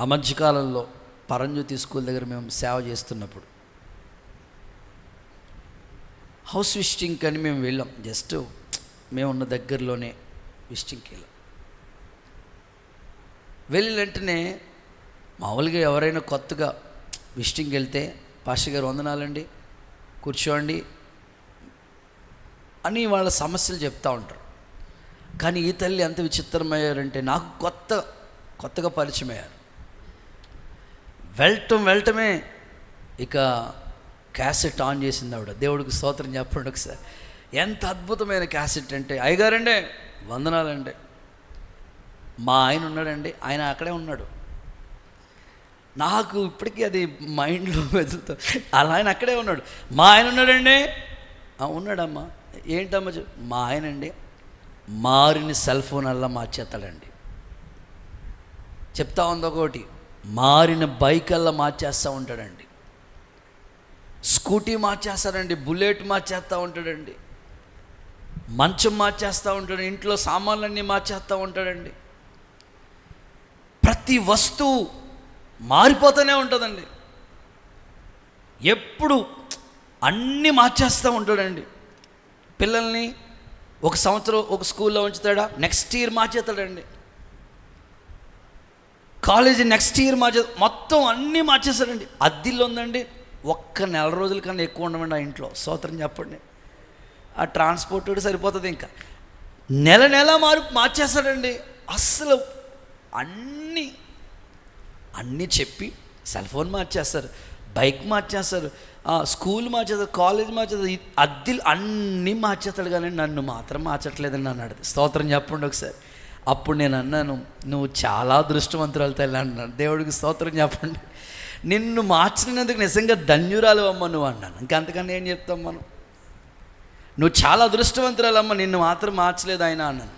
ఆ మధ్యకాలంలో పరంజ్యోతి స్కూల్ దగ్గర మేము సేవ చేస్తున్నప్పుడు హౌస్ విజిటింగ్ అని మేము వెళ్ళాం. జస్ట్ మేమున్న దగ్గరలోనే విజిటింగ్కి వెళ్ళిన వెంటనే మామూలుగా ఎవరైనా కొత్తగా విజిటింగ్కి వెళ్తే పాస్టర్ గారు వందనాలండి, కూర్చోండి అని వాళ్ళ సమస్యలు చెప్తూ ఉంటారు. కానీ ఈ తల్లి ఎంత విచిత్రమయ్యారంటే నాకు కొత్తగా పరిచయం అయ్యారు. వెళ్ళటమే ఇక క్యాసెట్ ఆన్ చేసింది ఆవిడ. దేవుడికి స్తోత్రం చెప్పండి ఒకసారి. ఎంత అద్భుతమైన క్యాసెట్ అంటే, అయ్యగారండి వందనాలండి, మా ఆయన ఉన్నాడండి, ఆయన అక్కడే ఉన్నాడు. నాకు ఇప్పటికీ అది మైండ్లో వెతులుతా, అలా ఆయన అక్కడే ఉన్నాడు. మా ఆయన ఉన్నాడండి, ఉన్నాడమ్మా, ఏంటమ్మా? మా ఆయన అండి మారిన సెల్ ఫోన్ అలా మార్చేస్తాడండి. చెప్తా ఉంది ఒకటి, మారిన బైక్ అలా మార్చేస్తూ ఉంటాడండి, స్కూటీ మార్చేస్తాడండి, బుల్లెట్ మార్చేస్తూ ఉంటాడండి, మంచం మార్చేస్తూ ఉంటాడు, ఇంట్లో సామాన్లన్నీ మార్చేస్తూ ఉంటాడండి. ప్రతి వస్తువు మారిపోతూనే ఉంటుందండి. ఎప్పుడు అన్నీ మార్చేస్తూ ఉంటాడండి. పిల్లల్ని ఒక సంవత్సరం ఒక స్కూల్లో ఉంచుతాడా, నెక్స్ట్ ఇయర్ మార్చేస్తాడండి. కాలేజీ నెక్స్ట్ ఇయర్ మొత్తం అన్నీ మార్చేస్తాడండి. అద్దెల్లో ఉందండి, ఒక్క నెల రోజుల కన్నా ఎక్కువ ఉండమండి ఆ ఇంట్లో. స్తోత్రం చెప్పండి. ఆ ట్రాన్స్పోర్ట్ సరిపోతుంది. ఇంకా నెల మార్చేస్తాడండి. అస్సలు అన్నీ చెప్పి సెల్ ఫోన్ మార్చేస్తారు, బైక్ మార్చేస్తారు, స్కూల్ మార్చేస్తారు, కాలేజ్ మార్చేస్తారు, అద్దెలు అన్నీ మార్చేస్తాడు. కానీ నన్ను మాత్రం మార్చట్లేదని అన్నాడు. స్తోత్రం చెప్పండి ఒకసారి. అప్పుడు నేను అన్నాను, నువ్వు చాలా అదృష్టవంతురాలు తల్లి అన్నాను. దేవుడికి స్తోత్రం చెప్పండి. నిన్ను మార్చినందుకు నిజంగా ధన్యురాలు అమ్మ నువ్వు అన్నాను. ఇంకంతకన్నా ఏం చెప్తాం మనం? నువ్వు చాలా అదృష్టవంతురాలమ్మ, నిన్ను మాత్రం మార్చలేదు ఆయన అన్నాను.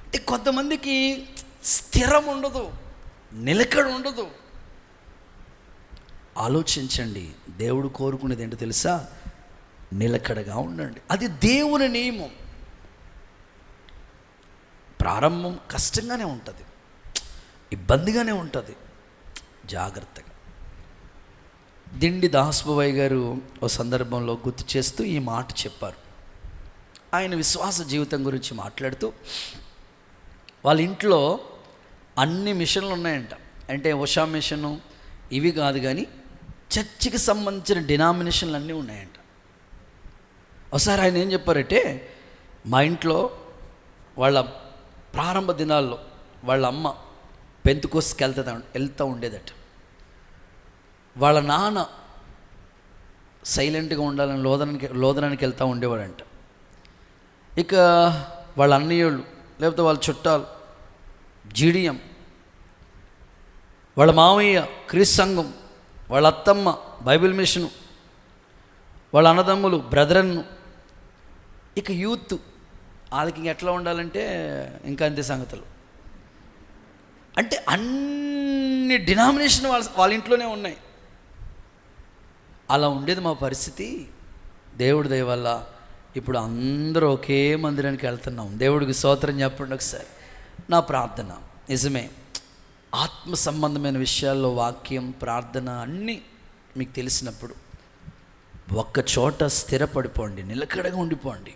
అంటే కొంతమందికి స్థిరం ఉండదు, నిలకడ ఉండదు. ఆలోచించండి, దేవుడు కోరుకునేది ఏంటో తెలుసా? నిలకడగా ఉండండి. అది దేవుని నియమం. ప్రారంభం కష్టంగానే ఉంటుంది, ఇబ్బందిగానే ఉంటుంది. జాగ్రత్తగా. దిండి దాసబాబు గారు ఓ సందర్భంలో గుర్తు చేస్తూ ఈ మాట చెప్పారు. ఆయన విశ్వాస జీవితం గురించి మాట్లాడుతూ, వాళ్ళ ఇంట్లో అన్ని మిషన్లు ఉన్నాయంట. అంటే ఉషా మిషను ఇవి కాదు, కానీ చర్చికి సంబంధించిన డినామినేషన్లు అన్నీ ఉన్నాయంట. ఒకసారి ఆయన ఏం చెప్పారంటే, మా ఇంట్లో వాళ్ళ ప్రారంభ దినాల్లో వాళ్ళ అమ్మ పెంతుకోస్కి వెళ్తూ ఉండేదట. వాళ్ళ నాన్న సైలెంట్గా ఉండాలని లోదనానికి వెళ్తూ ఉండేవాడంట. ఇక వాళ్ళ అన్నయ్యోళ్ళు లేకపోతే వాళ్ళ చుట్టాలు జీడియం, వాళ్ళ మామయ్య క్రీస్తు సంఘం, వాళ్ళ అత్తమ్మ బైబిల్ మిషను, వాళ్ళ అన్నదమ్ములు బ్రదరన్ను, ఇక యూత్ వాళ్ళకి ఎట్లా ఉండాలంటే ఇంకా అంతే సంగతులు. అంటే అన్ని డినామినేషన్ వాళ్ళ ఇంట్లోనే ఉన్నాయి. అలా ఉండేది మా పరిస్థితి. దేవుడి దయ వల్ల ఇప్పుడు అందరూ ఒకే మందిరానికి వెళ్తున్నాం. దేవుడికి స్తోత్రం చెప్పండి ఒకసారి. నా ప్రార్థన నిజమే, ఆత్మ సంబంధమైన విషయాల్లో వాక్యం, ప్రార్థన అన్నీ మీకు తెలిసినప్పుడు ఒక్క చోట స్థిరపడిపోండి, నిలకడగా ఉండిపోండి.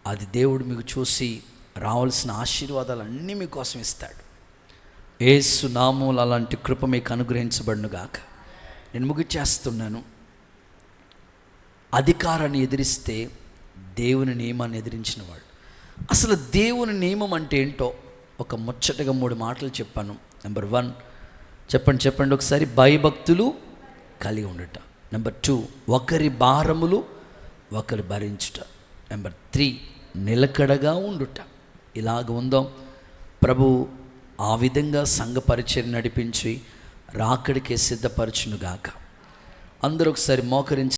అది దేవుడు మీకు చూసి రావాల్సిన ఆశీర్వాదాలన్నీ మీకోసం ఇస్తాడు. యేసు నామములో అలాంటి కృప మీకు అనుగ్రహించబడును గాక. నేను ముగిచేస్తున్నాను. అధికారాన్ని ఎదిరిస్తే దేవుని నియమాన్ని ఎదిరించిన వాడు. అసలు దేవుని నియమం అంటే ఏంటో ఒక ముచ్చటగా 3 మాటలు చెప్పాను. నెంబర్ 1, చెప్పండి ఒకసారి. భయభక్తులు కలిగి ఉండుట. నెంబర్ 2, ఒకరి భారములు ఒకరు భరించుట. నెంబర్ 3, నిలకడగా ఉండుట. ఇలాగ ఉందాం. ప్రభు ఆ విధంగా సంఘ పరిచయం నడిపించి రాకడికే సిద్ధపరచునుగాక. అందరూ ఒకసారి మోకరించి